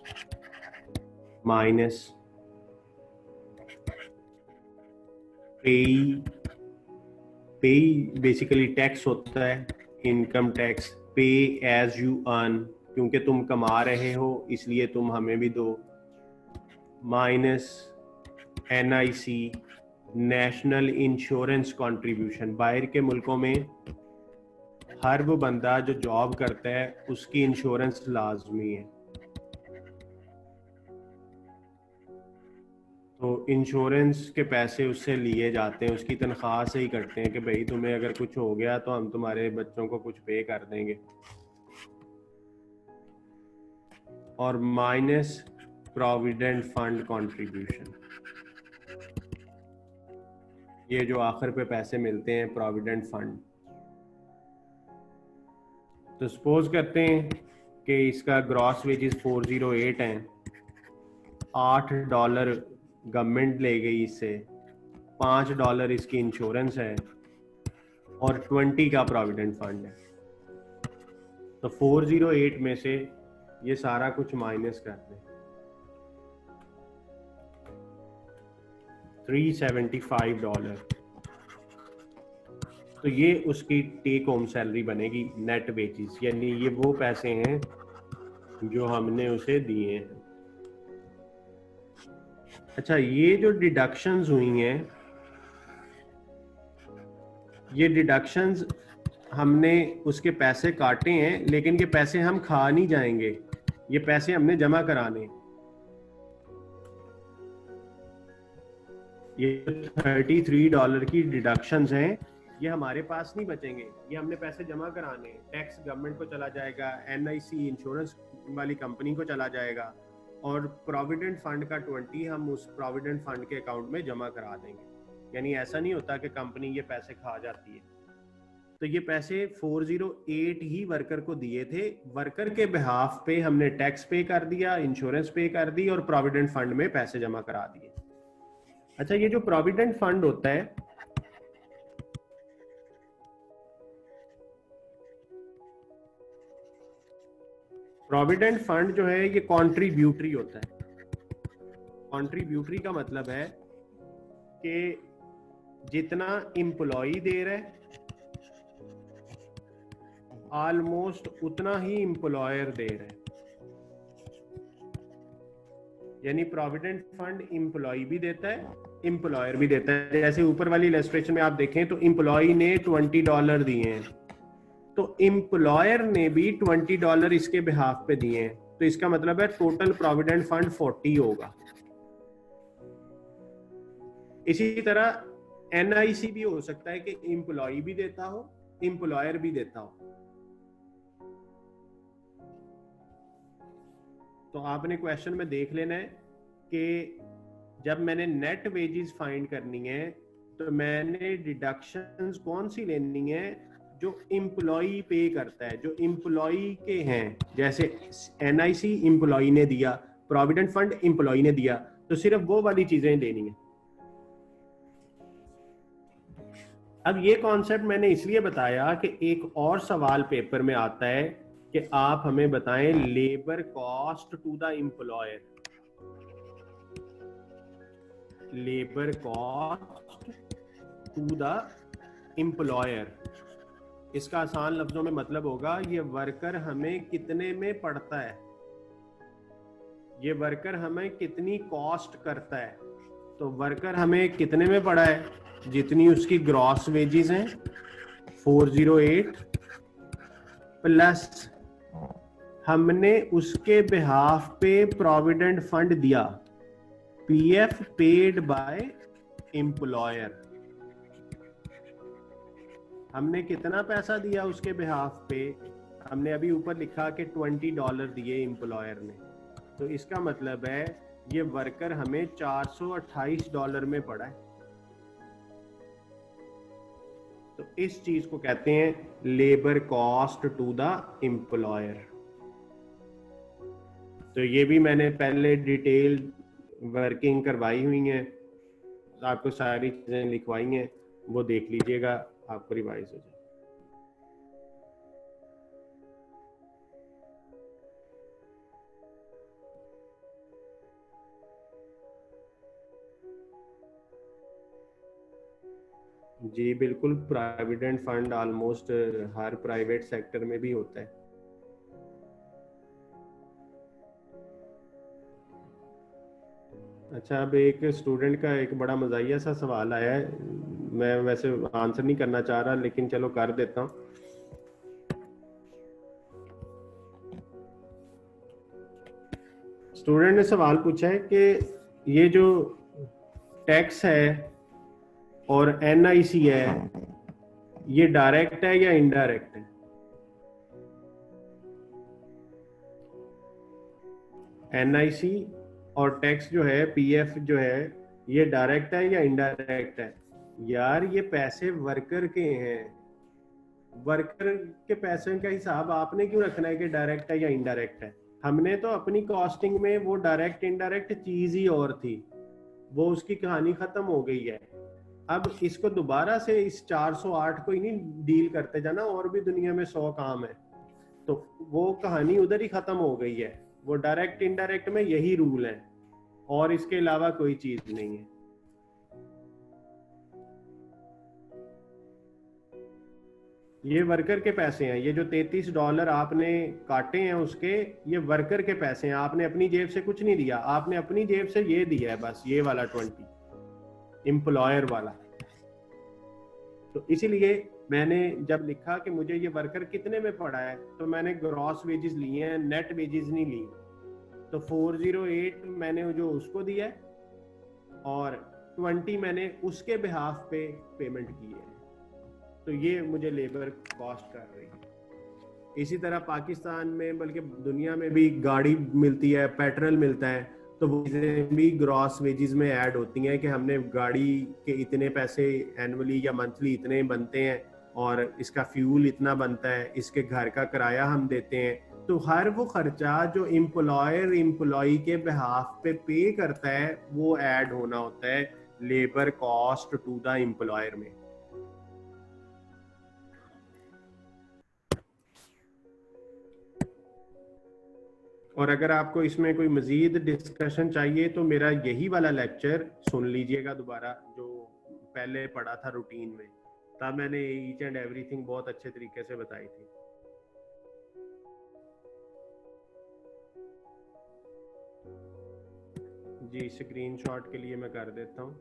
[SPEAKER 1] माइनस पेई। पेई बेसिकली टैक्स होता है, इनकम टैक्स। पे एज यू अर्न, क्योंकि तुम कमा रहे हो इसलिए तुम हमें भी दो, minus NIC national insurance contribution. बाहर के मुल्कों में हर वो बंदा जो जॉब करता है उसकी इंश्योरेंस लाजमी है, तो इंश्योरेंस के पैसे उससे लिए जाते हैं, उसकी तनख्वाह से ही कटते हैं कि भाई तुम्हें अगर कुछ हो गया तो हम तुम्हारे बच्चों को कुछ पे कर देंगे। और माइनस प्रोविडेंट फंड कंट्रीब्यूशन, ये जो आखिर पे पैसे मिलते हैं प्रोविडेंट फंड। तो सपोज करते हैं कि इसका ग्रॉस वेजेस 408 हैं, $8 गवर्नमेंट ले गई इससे, $5 इसकी इंश्योरेंस है, और 20 का प्रोविडेंट फंड है। तो 408 में से ये सारा कुछ माइनस कर दें, $375, तो ये उसकी टेक होम सैलरी बनेगी, नेट वेजेस। यानी ये वो पैसे हैं जो हमने उसे दिए हैं। अच्छा, ये जो डिडक्शंस हुई हैं, ये डिडक्शंस हमने उसके पैसे काटे हैं, लेकिन ये पैसे हम खा नहीं जाएंगे, ये पैसे हमने जमा कराने। ये $33 की डिडक्शंस हैं, ये हमारे पास नहीं बचेंगे, ये हमने पैसे जमा कराने। टैक्स गवर्नमेंट को चला जाएगा, NIC इंश्योरेंस वाली कंपनी को चला जाएगा, और प्रोविडेंट फंड का 20 हम उस प्रोविडेंट फंड के अकाउंट में जमा करा देंगे। यानी ऐसा नहीं होता कि कंपनी ये पैसे खा जाती है। तो ये पैसे 408 ही वर्कर को दिए थे, वर्कर के बिहाफ पे हमने टैक्स पे कर दिया, इंश्योरेंस पे कर दी, और प्रोविडेंट फंड में पैसे जमा करा दिए। अच्छा, ये जो प्रोविडेंट फंड होता है, प्रोविडेंट फंड जो है ये कॉन्ट्रीब्यूटरी होता है। कॉन्ट्रीब्यूटरी का मतलब है कि जितना एम्प्लॉय दे रहा है ऑलमोस्ट उतना ही एम्प्लॉयर दे रहा है। यानी प्रोविडेंट फंड एम्प्लॉय भी देता है, एम्प्लॉयर भी देता है। जैसे ऊपर वाली इलस्ट्रेशन में आप देखें तो एम्प्लॉय ने $20 दिए हैं, तो एम्प्लॉयर ने भी $20 इसके बिहाफ पे दिए हैं, तो इसका मतलब है टोटल प्रोविडेंट फंड 40 होगा। इसी तरह एनआईसी भी हो सकता है कि एम्प्लॉय भी देता हो, एम्प्लॉयर भी देता हो। तो आपने क्वेश्चन में देख लेना है कि जब मैंने नेट वेजेस फाइंड करनी है तो मैंने डिडक्शंस कौन सी लेनी है, जो एम्प्लॉय पे करता है, जो एम्प्लॉय के हैं। जैसे एनआईसी एम्प्लॉय ने दिया, प्रोविडेंट फंड एम्प्लॉय ने दिया, तो सिर्फ वो वाली चीजें लेनी है। अब ये कॉन्सेप्ट मैंने इसलिए बताया कि एक और सवाल पेपर में आता है कि आप हमें बताएं labour cost to the employer, labour cost to the employer. इसका आसान लफ्जों में मतलब होगा ये वर्कर हमें कितने में पड़ता है, ये वर्कर हमें कितनी कॉस्ट करता है। तो वर्कर हमें कितने में पड़ा है, जितनी उसकी ग्रॉस वेजेस हैं 408 प्लस हमने उसके बिहाफ पे प्रोविडेंट फंड दिया, पीएफ पेड बाय एम्प्लॉयर। हमने कितना पैसा दिया उसके बिहाफ पे, हमने अभी ऊपर लिखा कि $20 दिए एम्प्लॉयर ने, तो इसका मतलब है ये वर्कर हमें $428 में पड़ा है। तो इस चीज को कहते हैं labour cost to the employer. तो ये भी मैंने पहले डिटेल वर्किंग करवाई हुई है, आपको सारी चीजें लिखवाई हैं, वो देख लीजिएगा, आपको रिवाइज हो जाए। जी बिल्कुल, प्रोविडेंट फंड ऑलमोस्ट हर प्राइवेट सेक्टर में भी होता है। अच्छा, अब एक स्टूडेंट का एक बड़ा मज़ाहिया सा सवाल आया है, मैं वैसे आंसर नहीं करना चाह रहा लेकिन चलो कर देता हूँ। स्टूडेंट ने सवाल पूछा है कि ये जो टैक्स है और एनआईसी है, ये डायरेक्ट है या इनडायरेक्ट है। एनआईसी और टैक्स जो है, पीएफ जो है, ये डायरेक्ट है या इनडायरेक्ट है। यार ये पैसे वर्कर के हैं, वर्कर के पैसे का हिसाब आपने क्यों रखना है कि डायरेक्ट है या इनडायरेक्ट है। हमने तो अपनी कॉस्टिंग में वो डायरेक्ट इनडायरेक्ट चीज ही और थी, वो उसकी कहानी खत्म हो गई है। अब इसको दोबारा से इस 408 को ही नहीं डील करते जाना, और भी दुनिया में 100 काम है, तो वो कहानी उधर ही खत्म हो गई है। वो डायरेक्ट इनडायरेक्ट में यही रूल है और इसके अलावा कोई चीज नहीं है। ये वर्कर के पैसे हैं, ये जो $33 आपने काटे हैं उसके, ये वर्कर के पैसे हैं, आपने अपनी जेब से कुछ नहीं दिया, आपने अपनी जेब से ये दिया है बस, ये वाला 20 एम्प्लॉयर वाला। तो इसीलिए मैंने जब लिखा कि मुझे ये वर्कर कितने में पड़ा है, तो मैंने ग्रॉस वेजेस लिए हैं, नेट वेजेस नहीं ली। तो 408 मैंने जो उसको दिया है और 20 मैंने उसके बिहाफ पे पेमेंट की है, तो ये मुझे लेबर कॉस्ट कर रही है। इसी तरह पाकिस्तान में, बल्कि दुनिया में भी गाड़ी मिलती है, पेट्रोल मिलता है, तो वो चीज़ें भी ग्रॉस वेजेस में ऐड होती हैं कि हमने गाड़ी के इतने पैसे एनुअली या मंथली इतने बनते हैं और इसका फ्यूल इतना बनता है, इसके घर का किराया हम देते हैं। तो हर वो खर्चा जो एम्प्लॉयर एम्प्लॉय के बिहाफ पे करता है वो ऐड होना होता है labour cost to the employer में। और अगर आपको इसमें कोई मजीद डिस्कशन चाहिए तो मेरा यही वाला लेक्चर सुन लीजिएगा दोबारा, जो पहले पढ़ा था रूटीन में, तब मैंने ईच एंड एवरीथिंग बहुत अच्छे तरीके से बताई थी। जी स्क्रीनशॉट के लिए मैं कर देता हूँ।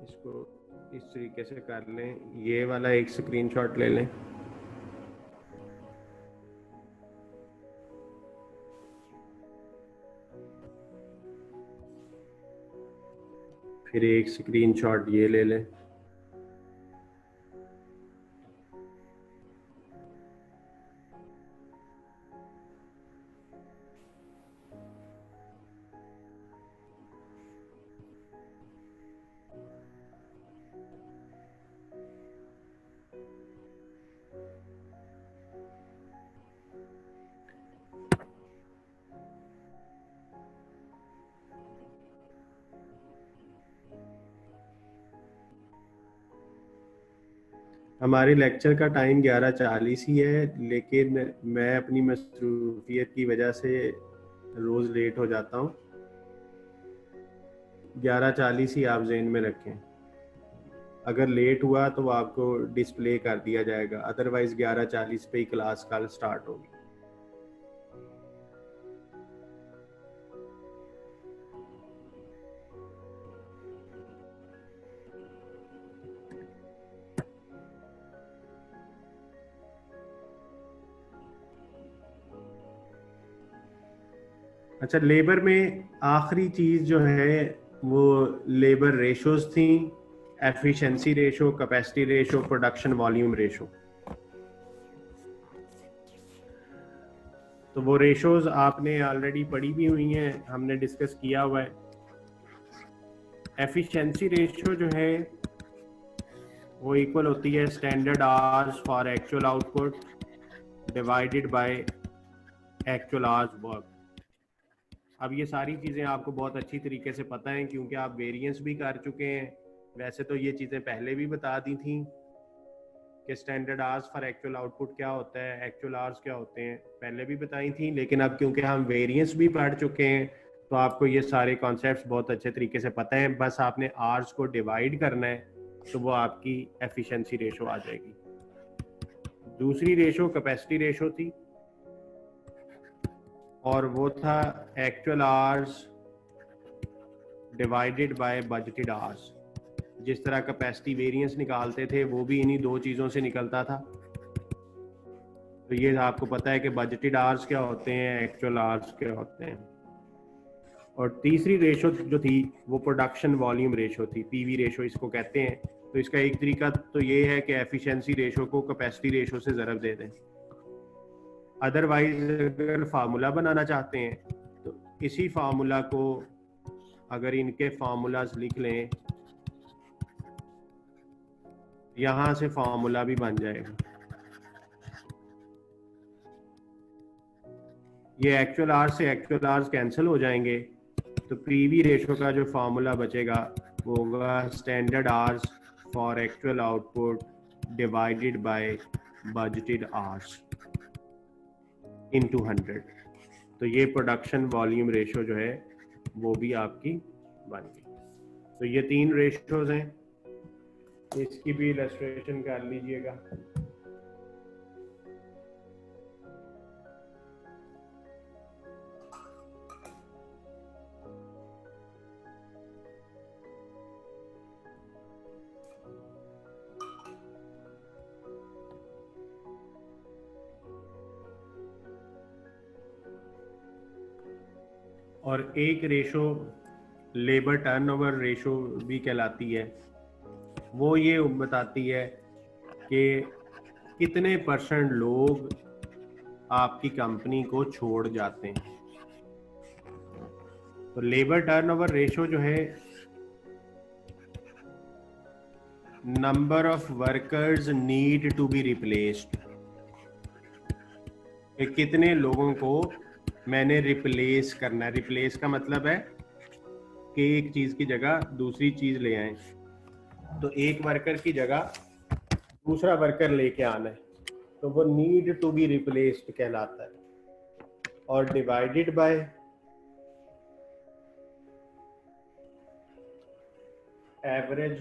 [SPEAKER 1] इसको इस तरीके से कर लें, ये वाला एक स्क्रीनशॉट ले लें। फिर एक स्क्रीनशॉट ये ले लें। हमारे लेक्चर का टाइम 11:40 ही है, लेकिन मैं अपनी मसरूफियत की वजह से रोज़ लेट हो जाता हूँ। 11:40 ही आप ज़हन में रखें। अगर लेट हुआ तो आपको डिस्प्ले कर दिया जाएगा, अदरवाइज़ 11:40 पे ही क्लास कल स्टार्ट होगी। अच्छा, लेबर में आखिरी चीज़ जो है वो लेबर रेशोज थी, efficiency ratio, capacity ratio, production volume ratio. तो वो रेशोज आपने ऑलरेडी पढ़ी भी हुई हैं, हमने डिस्कस किया हुआ है। एफिशिएंसी रेशो जो है वो इक्वल होती है standard hours for actual output divided by actual hours work. अब ये सारी चीज़ें आपको बहुत अच्छी तरीके से पता हैं क्योंकि आप वेरिएंस भी कर चुके हैं। वैसे तो ये चीज़ें पहले भी बता दी थी कि standard hours for actual output क्या होता है, एक्चुअल आवर्स क्या होते हैं, पहले भी बताई थी। लेकिन अब क्योंकि हम वेरिएंस भी पढ़ चुके हैं तो आपको ये सारे कॉन्सेप्ट्स बहुत अच्छे तरीके से पता हैं। बस आपने आवर्स को डिवाइड करना है तो वो आपकी एफिशिएंसी रेशो आ जाएगी। दूसरी रेशो कैपेसिटी रेशो थी और वो था actual hours divided by budgeted hours. जिस तरह कैपेसिटी वेरिएंस निकालते थे वो भी इन्हीं दो चीज़ों से निकलता था। तो ये आपको पता है कि बजटेड आवर्स क्या होते हैं, एक्चुअल आवर्स क्या होते हैं। और तीसरी रेशो जो थी वो प्रोडक्शन वॉल्यूम रेशो थी, पीवी रेशो इसको कहते हैं। तो इसका एक तरीका तो ये है कि एफिशिएंसी रेशो को कैपेसिटी रेशो से ज़रब दे दें। अदरवाइज अगर फार्मूला बनाना चाहते हैं तो इसी फार्मूला को अगर इनके फार्मूलाज लिख लें, यहां से फार्मूला भी बन जाएगा। ये एक्चुअल आवर्स से एक्चुअल आवर्स कैंसिल हो जाएंगे तो पीवी रेशो का जो फार्मूला बचेगा वो होगा standard hours for actual output divided by budgeted hours into 100। तो ये प्रोडक्शन वॉल्यूम रेशो जो है वो भी आपकी बन गई। तो ये तीन रेशोज हैं, इसकी भी इलस्ट्रेशन कर लीजिएगा। और एक रेशो लेबर टर्नओवर रेशो भी कहलाती है। वो ये बताती है कि कितने % लोग आपकी कंपनी को छोड़ जाते हैं। तो लेबर टर्नओवर रेशो जो है number of workers need to be replaced, कितने लोगों को मैंने रिप्लेस करना है। रिप्लेस का मतलब है कि एक चीज की जगह दूसरी चीज ले आए। तो एक वर्कर की जगह दूसरा वर्कर लेके आना है तो वो नीड टू बी रिप्लेस्ड कहलाता है। और divided by average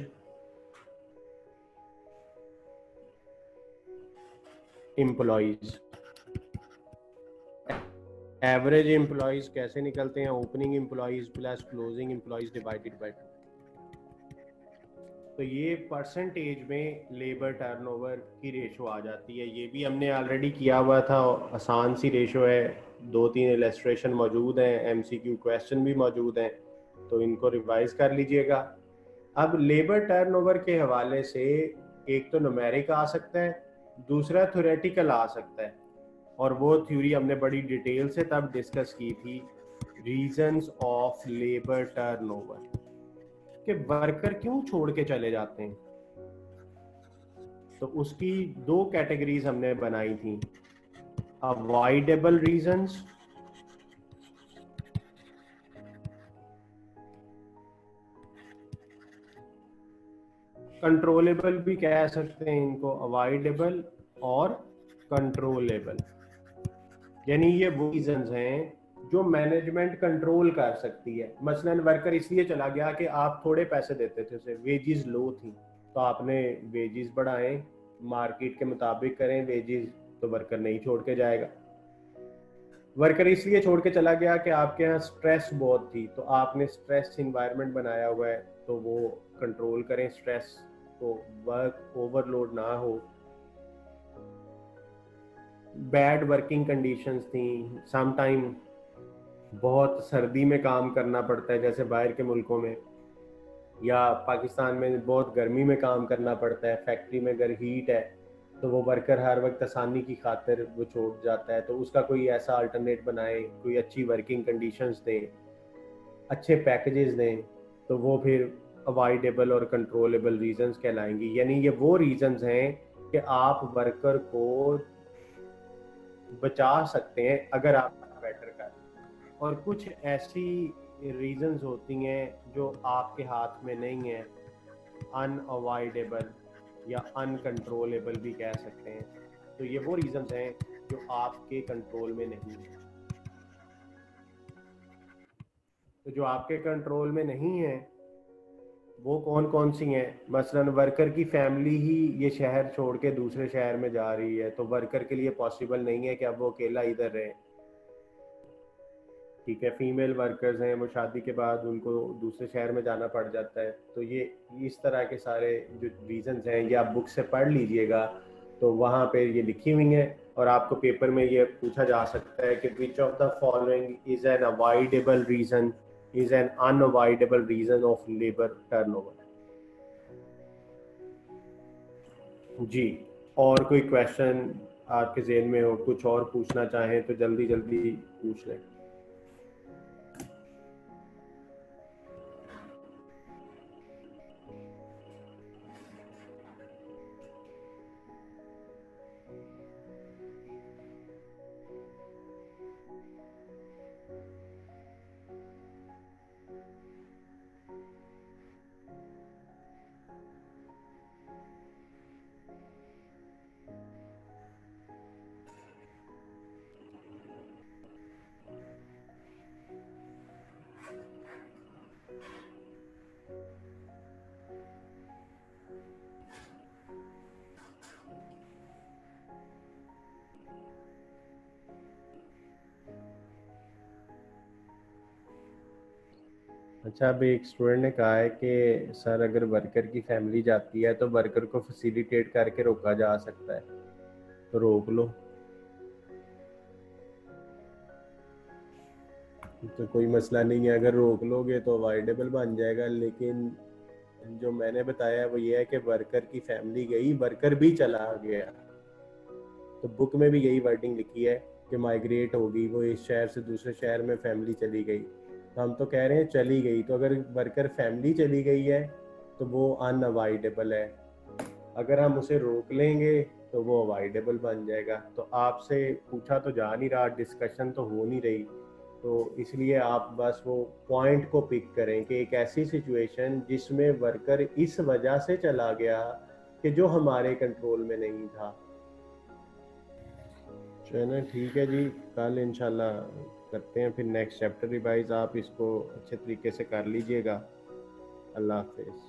[SPEAKER 1] employees. Average employees कैसे निकलते हैं? Opening employees plus closing employees divided by 2। तो ये परसेंटेज में लेबर टर्नओवर की रेशो आ जाती है। ये भी हमने ऑलरेडी किया हुआ था, आसान सी रेशो है, 2-3 इलस्ट्रेशन मौजूद हैं, एमसीक्यू क्वेश्चन भी मौजूद हैं, तो इनको रिवाइज कर लीजिएगा। अब लेबर टर्नओवर के हवाले से एक तो न्यूमेरिक आ सकता है, दूसरा थ्योरेटिकल आ सकता है, और वो थ्योरी हमने बड़ी डिटेल से तब डिस्कस की थी, रीजंस ऑफ लेबर टर्नओवर, कि वर्कर क्यों छोड़ के चले जाते हैं। तो उसकी 2 कैटेगरीज हमने बनाई थी, अवॉइडेबल रीजंस कंट्रोलेबल भी कह सकते हैं इनको, अवॉइडेबल और कंट्रोलेबल। यानी ये वो रीजंस हैं जो मैनेजमेंट कंट्रोल कर सकती है। मसलन वर्कर इसलिए चला गया कि आप थोड़े पैसे देते थे उसे, वेजेस लो थी, तो आपने वेजेस बढ़ाएं, मार्केट के मुताबिक करें वेजेस, तो वर्कर नहीं छोड़ के जाएगा। वर्कर इसलिए छोड़ के चला गया कि आपके यहाँ स्ट्रेस बहुत थी, तो आपने स्ट्रेस इन्वायरमेंट बनाया हुआ है, तो वो कंट्रोल करें स्ट्रेस, तो वर्क ओवरलोड ना हो। बैड वर्किंग कंडीशंस थी, सम टाइम बहुत सर्दी में काम करना पड़ता है जैसे बाहर के मुल्कों में, या पाकिस्तान में बहुत गर्मी में काम करना पड़ता है, फैक्ट्री में अगर हीट है तो वो वर्कर हर वक्त आसानी की खातिर वो छोड़ जाता है। तो उसका कोई ऐसा अल्टरनेट बनाए, कोई अच्छी वर्किंग कंडीशंस दें, अच्छे पैकेजेस दें, तो वो फिर अवॉइडेबल और कंट्रोलेबल रीजंस कहलाएंगी। यानी ये वो रीजंस हैं कि आप वर्कर को बचा सकते हैं अगर आप बेटर कर, और कुछ ऐसी रीजंस होती हैं जो आपके हाथ में नहीं है, अनअवॉइडेबल या अनकंट्रोलेबल भी कह सकते हैं। तो ये वो रीजंस हैं जो आपके कंट्रोल में नहीं है। तो जो आपके कंट्रोल में नहीं है वो कौन कौन सी हैं? मसलन वर्कर की फैमिली ही ये शहर छोड़ के दूसरे शहर में जा रही है, तो वर्कर के लिए पॉसिबल नहीं है कि अब वो अकेला इधर रहे। ठीक है, फीमेल वर्कर्स हैं, वो शादी के बाद उनको दूसरे शहर में जाना पड़ जाता है। तो ये इस तरह के सारे जो रीजंस हैं ये आप बुक से पढ़ लीजिएगा, तो वहाँ पे ये लिखी हुई हैं, और आपको पेपर में ये पूछा जा सकता है कि which of the following is an avoidable reason, is an unavoidable reason of labour turnover. जी, और कोई क्वेश्चन आपके ज़हन में हो, कुछ और पूछना चाहें तो जल्दी जल्दी पूछ लें। अच्छा, अभी एक स्टूडेंट ने कहा है कि सर अगर वर्कर की फैमिली जाती है तो वर्कर को फैसिलिटेट करके रोका जा सकता है, तो रोक लो, तो कोई मसला नहीं है। अगर रोक लोगे तो अवॉइडेबल बन जाएगा। लेकिन जो मैंने बताया वो ये है कि वर्कर की फैमिली गई, वर्कर भी चला गया, तो बुक में भी यही वर्डिंग लिखी है कि माइग्रेट होगी, वो इस शहर से दूसरे शहर में फैमिली चली गई। तो हम तो कह रहे हैं चली गई, तो अगर वर्कर फैमिली चली गई है तो वो अनअवॉइडेबल है। अगर हम उसे रोक लेंगे तो वो अवॉइडेबल बन जाएगा। तो आपसे पूछा तो जा नहीं रहा, डिस्कशन तो हो नहीं रही, तो इसलिए आप बस वो पॉइंट को पिक करें कि एक ऐसी सिचुएशन जिसमें वर्कर इस वजह से चला गया कि जो हमारे कंट्रोल में नहीं था। चलो ठीक है जी, कल इंशाल्लाह करते हैं फिर नेक्स्ट चैप्टर रिवाइज। आप इसको अच्छे तरीके से कर लीजिएगा। अल्लाह हाफिज़।